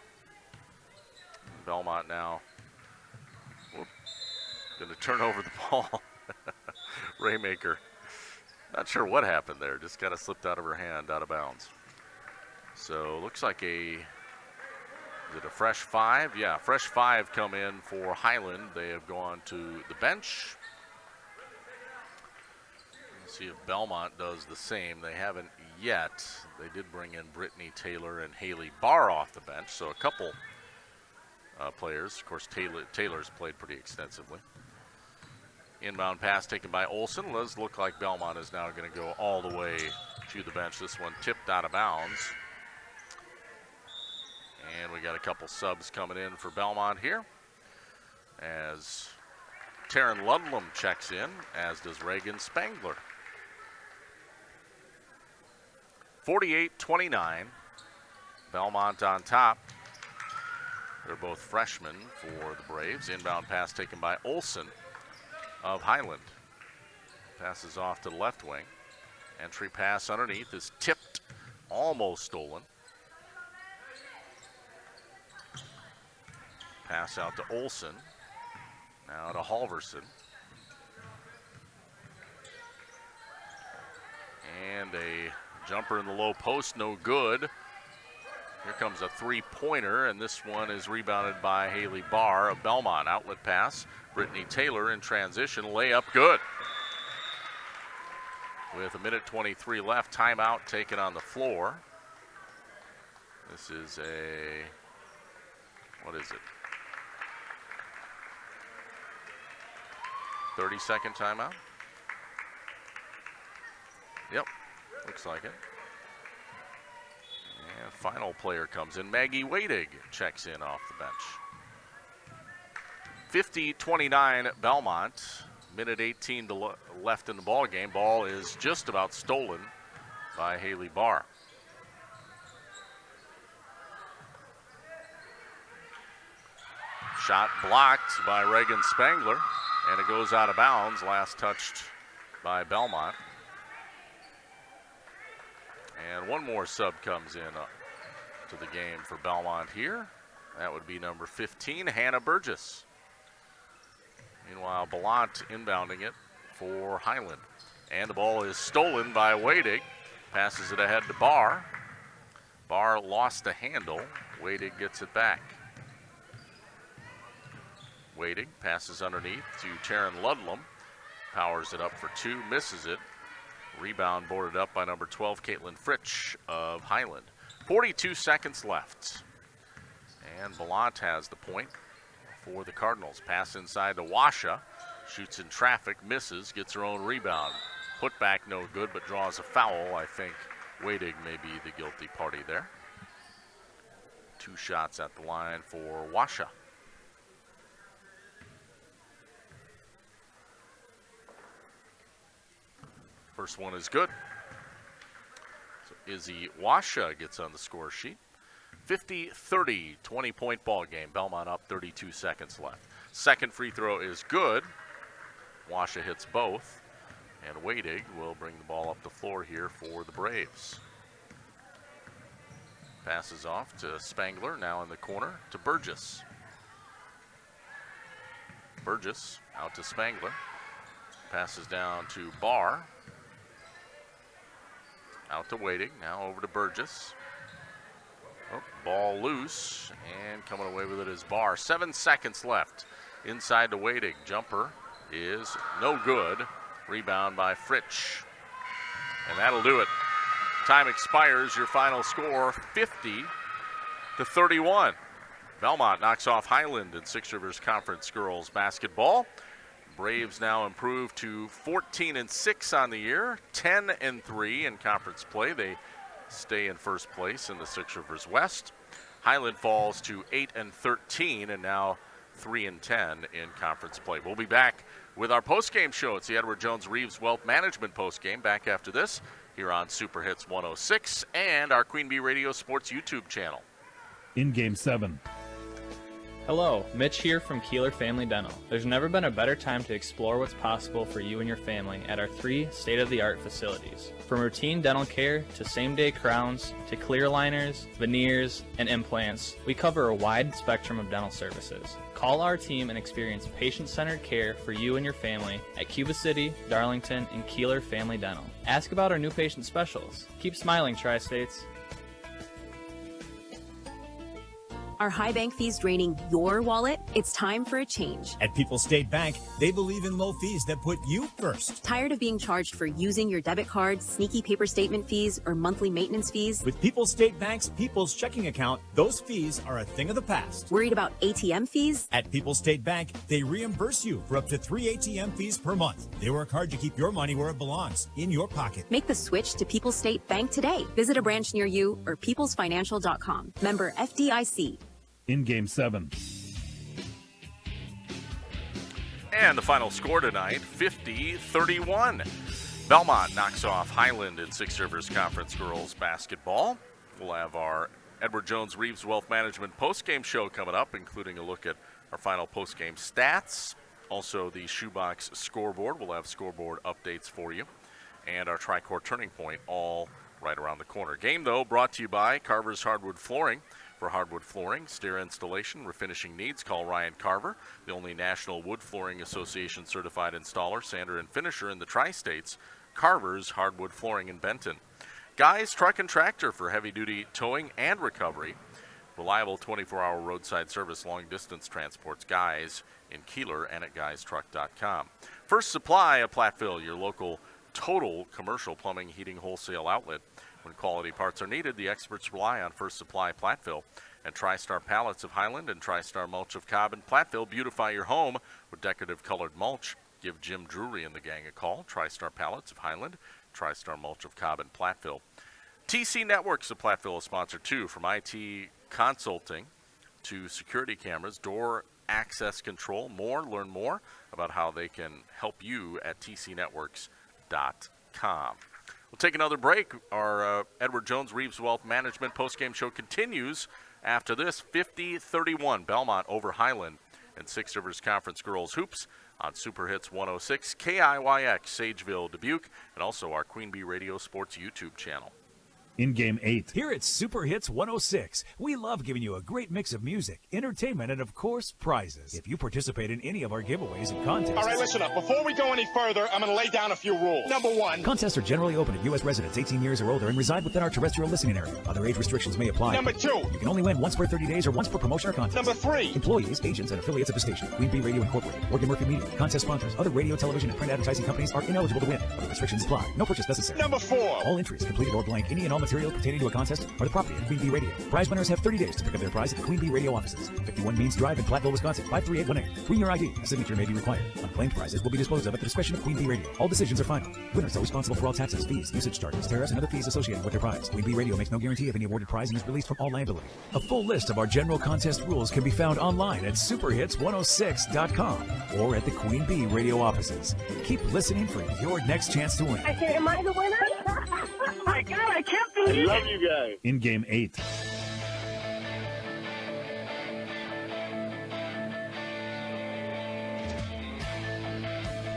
Belmont now going to turn over the ball. Raymaker. Not sure what happened there. Just kind of slipped out of her hand, out of bounds. So looks like a Is it a fresh 5? Yeah, fresh 5 come in for Highland. They have gone to the bench. Let's see if Belmont does the same. They haven't yet. They did bring in Brittany Taylor and Haley Barr off the bench, so a couple players. Of course, Taylor's played pretty extensively. Inbound pass taken by Olsen. Does look like Belmont is now going to go all the way to the bench. This one tipped out of bounds. And we got a couple subs coming in for Belmont here, as Taryn Ludlam checks in, as does Reagan Spangler. 48-29, Belmont on top. They're both freshmen for the Braves. Inbound pass taken by Olsen of Highland. Passes off to the left wing. Entry pass underneath is tipped, almost stolen. Pass out to Olsen. Now to Halverson. And a jumper in the low post, no good. Here comes a three-pointer, and this one is rebounded by Haley Barr of Belmont. Outlet pass, Brittany Taylor in transition, layup good. With 1:23 left, timeout taken on the floor. This is a, what is it? 30-second timeout? Yep, looks like it. And final player comes in. Maggie Wadig checks in off the bench. 50-29 Belmont. Minute 18 left in the ball game. Ball is just about stolen by Haley Barr. Shot blocked by Reagan Spangler, and it goes out of bounds. Last touched by Belmont. And one more sub comes in to the game for Belmont here. That would be number 15, Hannah Burgess. Meanwhile, Belmont inbounding it for Highland. And the ball is stolen by Wadig. Passes it ahead to Barr. Barr lost the handle. Wadig gets it back. Wadig passes underneath to Taryn Ludlam. Powers it up for two, misses it. Rebound boarded up by number 12, Caitlin Fritsch of Highland. 42 seconds left. And Belmont has the point for the Cardinals. Pass inside to Washa. Shoots in traffic, misses, gets her own rebound. Put back no good, but draws a foul. I think Wadig may be the guilty party there. 2 shots at the line for Washa. First one is good. So Izzy Washa gets on the score sheet. 50-30, 20-point ball game. Belmont up, 32 seconds left. Second free throw is good. Washa hits both. And Wadig will bring the ball up the floor here for the Braves. Passes off to Spangler, now in the corner, to Burgess. Burgess out to Spangler. Passes down to Barr. Out to Wadig, now over to Burgess. Oh, ball loose, and coming away with it is Barr. 7 seconds left. Inside to Wadig. Jumper is no good. Rebound by Fritsch. And that'll do it. Time expires. Your final score, 50-31. Belmont knocks off Highland in Six Rivers Conference girls basketball. Braves now improve to 14-6 on the year, 10-3 in conference play. They stay in first place in the Six Rivers West. Highland falls to 8-13 and now 3-10 in conference play. We'll be back with our postgame show. It's the Edward Jones Reeves Wealth Management postgame. Back after this here on Super Hits 106 and our Queen Bee Radio Sports YouTube channel. In Game 7. Hello, Mitch here from Kieler Family Dental. There's never been a better time to explore what's possible for you and your family at our 3 state-of-the-art facilities. From routine dental care to same-day crowns to clear aligners, veneers, and implants, we cover a wide spectrum of dental services. Call our team and experience patient-centered care for you and your family at Cuba City, Darlington, and Kieler Family Dental. Ask about our new patient specials. Keep smiling, Tri-States. Are high bank fees draining your wallet? It's time for a change. At People's State Bank, they believe in low fees that put you first. Tired of being charged for using your debit card, sneaky paper statement fees, or monthly maintenance fees? With People's State Bank's People's Checking Account, those fees are a thing of the past. Worried about ATM fees? At People's State Bank, they reimburse you for up to 3 ATM fees per month. They work hard to keep your money where it belongs, in your pocket. Make the switch to People's State Bank today. Visit a branch near you or peoplesfinancial.com. Member FDIC. In Game 7. And the final score tonight, 50-31. Belmont knocks off Highland in Six Rivers Conference girls basketball. We'll have our Edward Jones Reeves Wealth Management postgame show coming up, including a look at our final postgame stats. Also, the Shoebox scoreboard. We'll have scoreboard updates for you. And our Tri-Core Turning Point all right around the corner. Game, though, brought to you by Carver's Hardwood Flooring. For hardwood flooring, stair installation, refinishing needs, call Ryan Carver, the only National Wood Flooring Association certified installer, sander, and finisher in the Tri-States. Carver's Hardwood Flooring in Benton. Guys Truck and Tractor for heavy-duty towing and recovery. Reliable 24-hour roadside service, long-distance transports. Guys in Kieler and at guystruck.com. First Supply of Platteville, your local total commercial plumbing, heating, wholesale outlet. When quality parts are needed, the experts rely on First Supply Platteville. And TriStar Pallets of Highland and TriStar Mulch of Cobb and Platteville. Beautify your home with decorative colored mulch. Give Jim Drury and the gang a call. TriStar Pallets of Highland, TriStar Mulch of Cobb and Platteville. TC Networks of Platteville is sponsor too. From IT consulting to security cameras, door access control, more. Learn more about how they can help you at tcnetworks.com. We'll take another break. Our Edward Jones Reeves Wealth Management postgame show continues after this. 50-31 Belmont over Highland and Six Rivers Conference Girls Hoops on Super Hits 106, KIYX, Sageville, Dubuque, and also our Queen Bee Radio Sports YouTube channel. In Game 8. Here at Super Hits 106, we love giving you a great mix of music, entertainment, and of course, prizes. If you participate in any of our giveaways and contests... All right, listen up. Before we go any further, I'm going to lay down a few rules. Number one... Contests are generally open to U.S. residents 18 years or older and reside within our terrestrial listening area. Other age restrictions may apply. Number two... You can only win once per 30 days or once per promotion or contest. Number three... Employees, agents, and affiliates of the station, Queen Bee Radio Incorporated, Morgan Murphy Media, contest sponsors, other radio, television, and print advertising companies are ineligible to win. Other restrictions apply. No purchase necessary. Number four... All entries, completed or blank, any and all material pertaining to a contest are the property of Queen Bee Radio. Prize winners have 30 days to pick up their prize at the Queen Bee Radio offices. 51 Means Drive in Platteville, Wisconsin, 53818. Bring your ID. A signature may be required. Unclaimed prizes will be disposed of at the discretion of Queen Bee Radio. All decisions are final. Winners are responsible for all taxes, fees, usage charges, tariffs, and other fees associated with their prize. Queen Bee Radio makes no guarantee of any awarded prize and is released from all liability. A full list of our general contest rules can be found online at superhits106.com or at the Queen Bee Radio offices. Keep listening for your next chance to win. I said, am I the winner? My God, I can't believe it. I love you guys. In Game 8.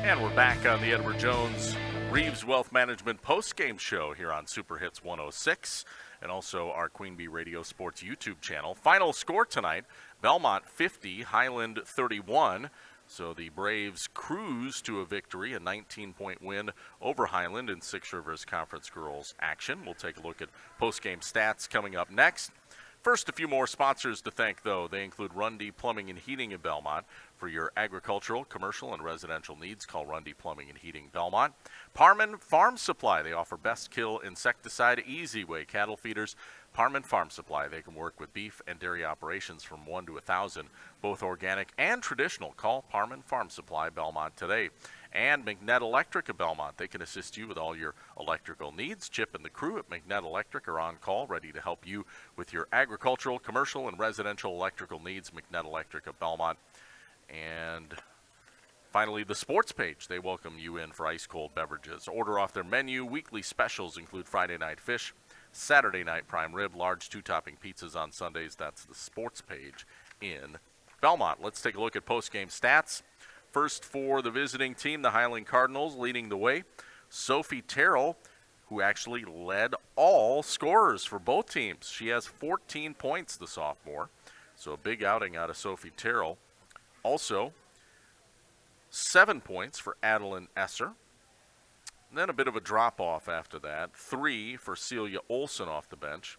And we're back on the Edward Jones Reeves Wealth Management postgame show here on Super Hits 106 and also our Queen Bee Radio Sports YouTube channel. Final score tonight, Belmont 50, Highland 31. So the Braves cruise to a victory, a 19-point win over Highland in Six Rivers Conference Girls action. We'll take a look at postgame stats coming up next. First, a few more sponsors to thank, though. They include Rundy Plumbing and Heating in Belmont. For your agricultural, commercial, and residential needs, call Rundy Plumbing and Heating Belmont. Parman Farm Supply. They offer best kill insecticide, easy way cattle feeders. Parman Farm Supply. They can work with beef and dairy operations from 1 to 1,000, both organic and traditional. Call Parman Farm Supply Belmont today. And McNett Electric of Belmont. They can assist you with all your electrical needs. Chip and the crew at McNett Electric are on call, ready to help you with your agricultural, commercial, and residential electrical needs. McNett Electric of Belmont. And finally, the sports page. They welcome you in for ice-cold beverages. Order off their menu. Weekly specials include Friday night fish, Saturday night prime rib, large two-topping pizzas on Sundays. That's the sports page in Belmont. Let's take a look at post-game stats. First for the visiting team, the Highland Cardinals leading the way. Sophie Terrell, who actually led all scorers for both teams. She has 14 points, the sophomore. So a big outing out of Sophie Terrell. Also, 7 points for Adeline Esser. And then a bit of a drop-off after that. 3 for Celia Olson off the bench.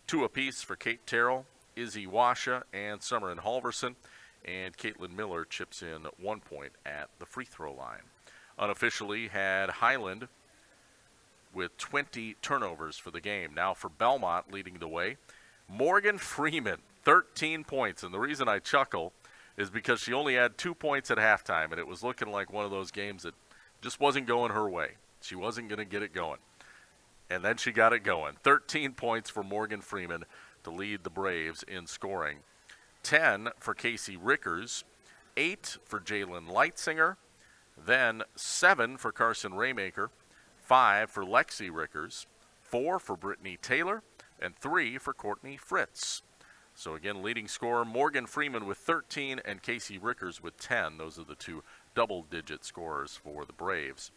2 apiece for Kate Terrell, Izzy Washa and Summerin Halverson. And Caitlin Miller chips in 1 point at the free throw line. Unofficially had Highland with 20 turnovers for the game. Now for Belmont leading the way, Morgan Freeman, 13 points. And the reason I chuckle is because she only had 2 points at halftime, and it was looking like one of those games that just wasn't going her way. She wasn't going to get it going. And then she got it going. 13 points for Morgan Freeman to lead the Braves in scoring. 10 for Casey Rickers, 8 for Jalen Leitzinger, then 7 for Carson Raymaker, 5 for Lexi Rickers, 4 for Brittany Taylor, and 3 for Courtney Fritz. So again, leading scorer Morgan Freeman with 13 and Casey Rickers with 10. Those are the two double-digit scorers for the Braves.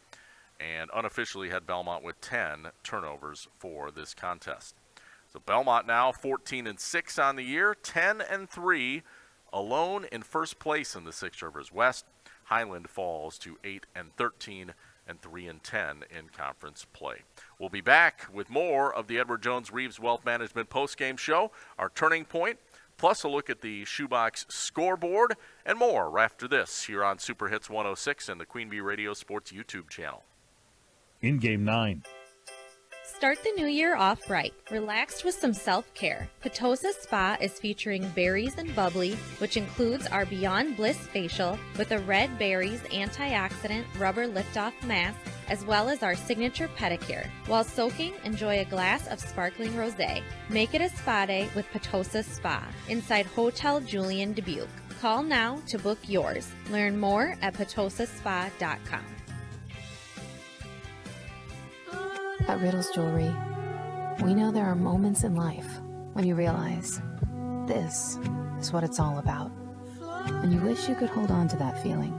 And unofficially had Belmont with 10 turnovers for this contest. So Belmont now 14-6 on the year, 10-3, alone in first place in the Six Rivers West. Highland falls to 8-13 and 3-10 in conference play. We'll be back with more of the Edward Jones Reeves Wealth Management postgame show, our turning point, plus a look at the Shoebox scoreboard, and more after this here on Super Hits 106 and the Queen Bee Radio Sports YouTube channel. In Game 9. Start the new year off right. Relaxed with some self-care. Potosa Spa is featuring Berries and Bubbly, which includes our Beyond Bliss facial with a red berries antioxidant rubber liftoff mask, as well as our signature pedicure. While soaking, enjoy a glass of sparkling rosé. Make it a spa day with Potosa Spa inside Hotel Julian Dubuque. Call now to book yours. Learn more at potosaspa.com. At Riddles Jewelry, we know there are moments in life when you realize this is what it's all about. And you wish you could hold on to that feeling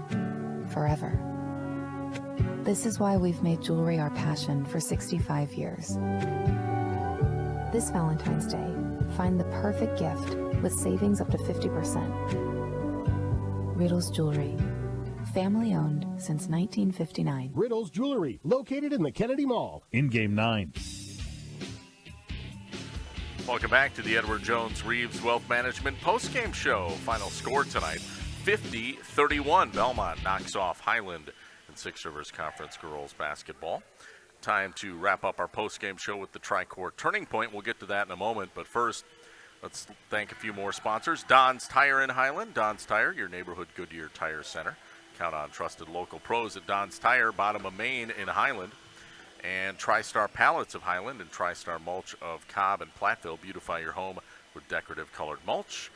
forever. This is why we've made jewelry our passion for 65 years. This Valentine's Day, find the perfect gift with savings up to 50%. Riddles Jewelry. Family owned since 1959. Riddles Jewelry, located in the Kennedy Mall. In Game 9. Welcome back to the Edward Jones Reeves Wealth Management postgame show. Final score tonight, 50-31. Belmont knocks off Highland in Six Rivers Conference girls basketball. Time to wrap up our postgame show with the Tricor Turning Point. We'll get to that in a moment, but first, let's thank a few more sponsors. Don's Tire in Highland. Don's Tire, your neighborhood Goodyear Tire Center. Count on trusted local pros at Don's Tire, bottom of Main in Highland. And TriStar Pallets of Highland and TriStar Mulch of Cobb and Platteville. Beautify your home with decorative colored mulch.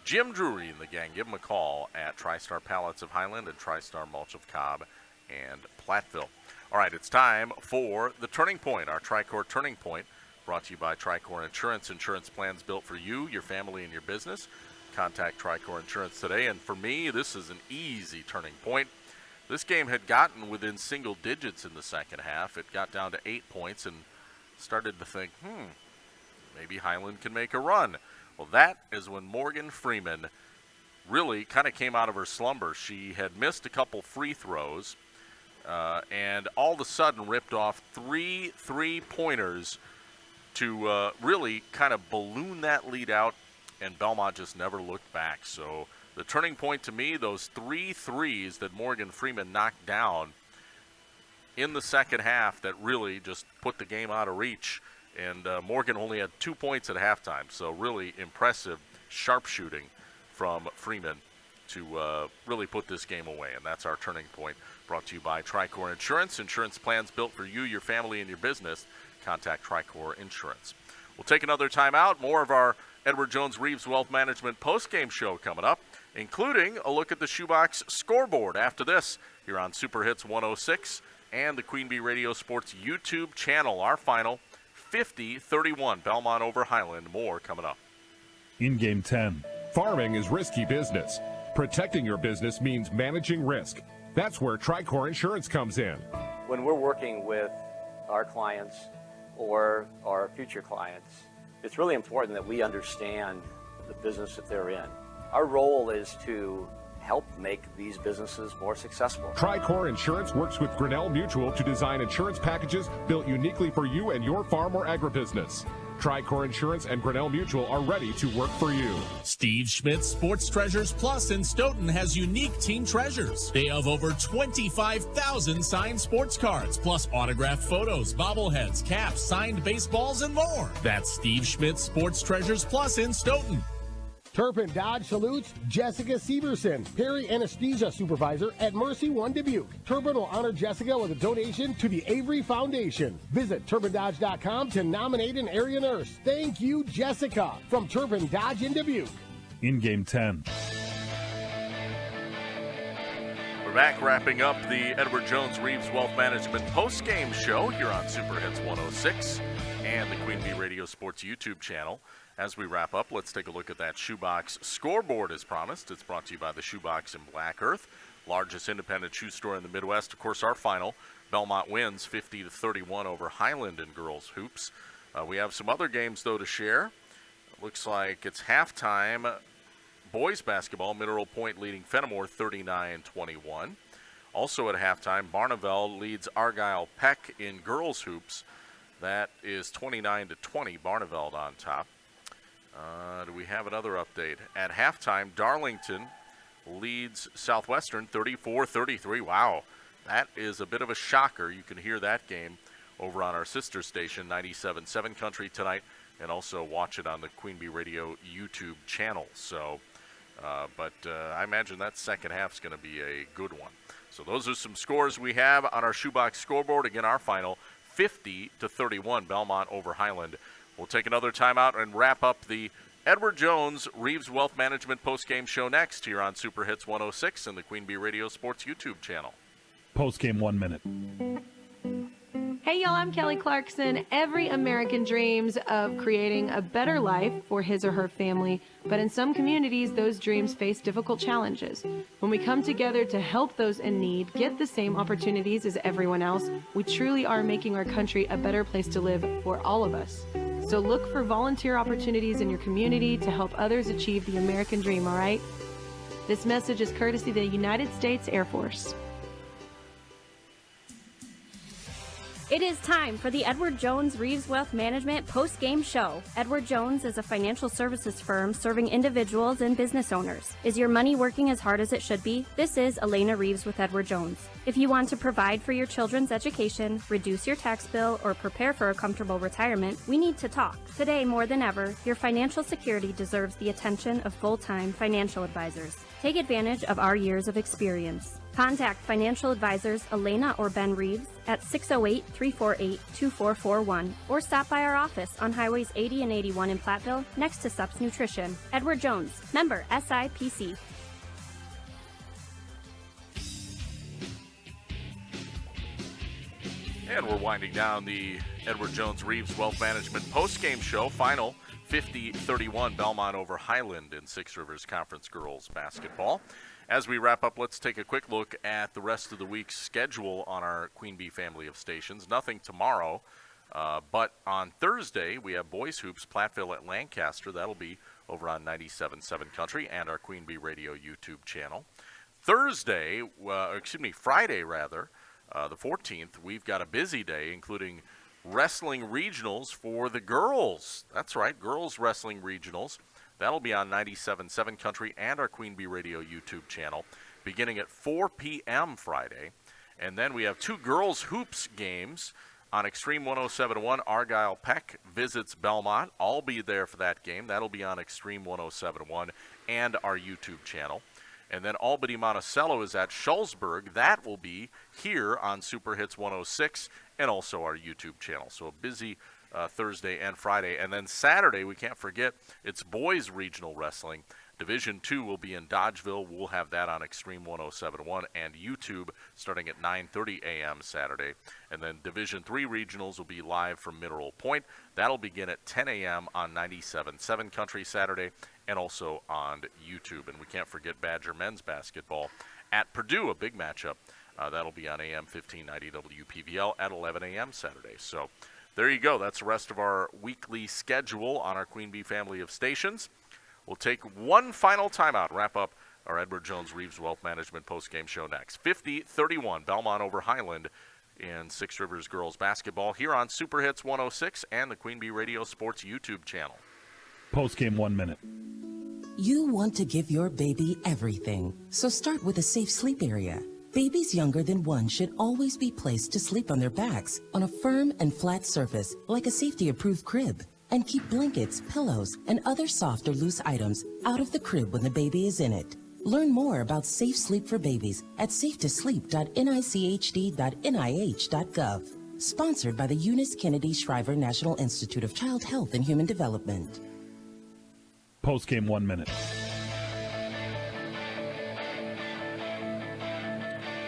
Jim Drury and the gang, give them a call at TriStar Pallets of Highland and TriStar Mulch of Cobb and Platteville. All right, it's time for the Turning Point, our Tricor Turning Point, brought to you by Tricor Insurance. Insurance plans built for you, your family, and your business. Contact Tricor Insurance today, and for me, this is an easy turning point. This game had gotten within single digits in the second half. It got down to 8 points and started to think, maybe Highland can make a run. Well, that is when Morgan Freeman really kind of came out of her slumber. She had missed a couple free throws and all of a sudden ripped off 3 3-pointers to really kind of balloon that lead out. And Belmont just never looked back. So the turning point to me, those 3 threes that Morgan Freeman knocked down in the second half that really just put the game out of reach. And Morgan only had 2 points at halftime. So really impressive sharpshooting from Freeman to really put this game away. And that's our turning point, brought to you by Tricor Insurance. Insurance plans built for you, your family, and your business. Contact Tricor Insurance. We'll take another time out. More of our Edward Jones Reeves Wealth Management postgame show coming up, including a look at the Shoebox scoreboard after this here on Super Hits 106 and the Queen Bee Radio Sports YouTube channel. Our final 50-31, Belmont over Highland. More coming up. In Game 10. Farming is risky business. Protecting your business means managing risk. That's where Tricor Insurance comes in. When we're working with our clients or our future clients, it's really important that we understand the business that they're in. Our role is to help make these businesses more successful. Tricor Insurance works with Grinnell Mutual to design insurance packages built uniquely for you and your farm or agribusiness. Tricor Insurance and Grinnell Mutual are ready to work for you. Steve Schmidt's Sports Treasures Plus in Stoughton has unique team treasures. They have over 25,000 signed sports cards, plus autographed photos, bobbleheads, caps, signed baseballs, and more. That's Steve Schmidt's Sports Treasures Plus in Stoughton. Turpin Dodge salutes Jessica Severson, Perry Anesthesia Supervisor at Mercy One Dubuque. Turpin will honor Jessica with a donation to the Avery Foundation. Visit TurpinDodge.com to nominate an area nurse. Thank you, Jessica, from Turpin Dodge in Dubuque. In Game 10. We're back wrapping up the Edward Jones Reeves Wealth Management post-game show here on Super Hits 106 and the Queen Bee Radio Sports YouTube channel. As we wrap up, let's take a look at that Shoebox scoreboard as promised. It's brought to you by the Shoebox in Black Earth, largest independent shoe store in the Midwest. Of course, our final, Belmont wins 50-31 over Highland in girls hoops. We have some other games, though, to share. It looks like it's halftime. Boys basketball, Mineral Point leading Fenimore 39-21. Also at halftime, Barneveld leads Argyle Peck in girls hoops. That is 29-20, Barneveld on top. Do we have another update? At halftime, Darlington leads Southwestern 34-33. Wow, that is a bit of a shocker. You can hear that game over on our sister station, 97.7 Country tonight, and also watch it on the Queen Bee Radio YouTube channel. So, I imagine that second half is going to be a good one. So those are some scores we have on our Shoebox scoreboard. Again, our final, 50-31, Belmont over Highland. We'll take another timeout and wrap up the Edward Jones Reeves Wealth Management postgame show next here on Super Hits 106 and the Queen Bee Radio Sports YouTube channel. Postgame 1 minute. Hey y'all, I'm Kelly Clarkson. Every American dreams of creating a better life for his or her family, but in some communities, those dreams face difficult challenges. When we come together to help those in need get the same opportunities as everyone else, we truly are making our country a better place to live for all of us. So look for volunteer opportunities in your community to help others achieve the American dream, all right? This message is courtesy of the United States Air Force. It is time for the Edward Jones Reeves Wealth Management post-game show. Edward Jones is a financial services firm serving individuals and business owners. Is your money working as hard as it should be? This is Elena Reeves with Edward Jones. If you want to provide for your children's education, reduce your tax bill, or prepare for a comfortable retirement, we need to talk. Today, more than ever, your financial security deserves the attention of full-time financial advisors. Take advantage of our years of experience. Contact financial advisors Elena or Ben Reeves at 608-348-2441 or stop by our office on Highways 80 and 81 in Platteville next to Sups Nutrition. Edward Jones, member SIPC. And we're winding down the Edward Jones Reeves Wealth Management post-game show. Final 50-31 Belmont over Highland in Six Rivers Conference girls basketball. As we wrap up, let's take a quick look at the rest of the week's schedule on our Queen Bee family of stations. Nothing tomorrow, but on Thursday we have boys hoops, Platteville at Lancaster. That'll be over on 97.7 Country and our Queen Bee Radio YouTube channel. Friday, the 14th, we've got a busy day, including wrestling regionals for the girls. That's right, girls wrestling regionals. That'll be on 97.7 Country and our Queen Bee Radio YouTube channel, beginning at 4 p.m. Friday. And then we have two girls hoops games on Extreme 107.1. Argyle Peck visits Belmont. I'll be there for that game. That'll be on Extreme 107.1 and our YouTube channel. And then Albany Monticello is at Schulzburg. That will be here on Super Hits 106 and also our YouTube channel. So a busy Thursday and Friday. And then Saturday, we can't forget, it's boys regional wrestling. Division 2 will be in Dodgeville. We'll have that on Extreme 107.1 and YouTube starting at 9:30 a.m. Saturday. And then Division 3 regionals will be live from Mineral Point. That'll begin at 10 a.m. on 97.7 Country Saturday and also on YouTube. And we can't forget Badger men's basketball at Purdue, a big matchup. That'll be on AM 1590 WPVL at 11 a.m. Saturday. So there you go. That's the rest of our weekly schedule on our Queen Bee family of stations. We'll take one final timeout, wrap up our Edward Jones Reeves Wealth Management postgame show next. 50-31, Belmont over Highland in Six Rivers girls basketball here on Super Hits 106 and the Queen Bee Radio Sports YouTube channel. Postgame 1 minute. You want to give your baby everything, so start with a safe sleep area. Babies younger than 1 should always be placed to sleep on their backs on a firm and flat surface like a safety-approved crib. And keep blankets, pillows, and other soft or loose items out of the crib when the baby is in it. Learn more about safe sleep for babies at safetoSleep.nichd.nih.gov. Sponsored by the Eunice Kennedy Shriver National Institute of Child Health and Human Development. Postgame 1 minute.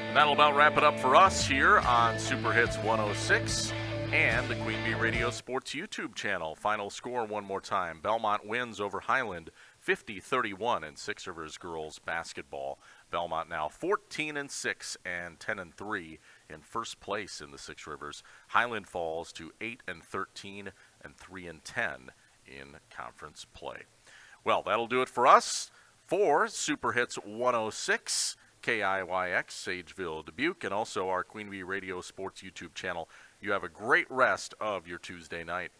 And that'll about wrap it up for us here on Super Hits 106 and the Queen Bee Radio Sports YouTube channel. Final score one more time. Belmont wins over Highland 50-31 in Six Rivers girls basketball. Belmont now 14-6 and 10-3 in first place in the Six Rivers. Highland falls to 8-13 and 3-10 in conference play. Well, that'll do it for us for Super Hits 106, KIYX, Sageville, Dubuque, and also our Queen Bee Radio Sports YouTube channel. You have a great rest of your Tuesday night.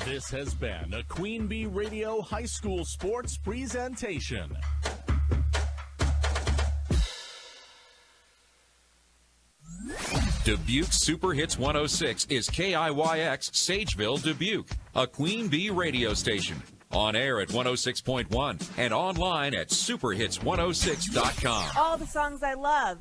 This has been a Queen Bee Radio High School Sports presentation. Dubuque Super Hits 106 is KIYX Sageville, Dubuque, a Queen Bee radio station. On air at 106.1 and online at superhits106.com. All the songs I love.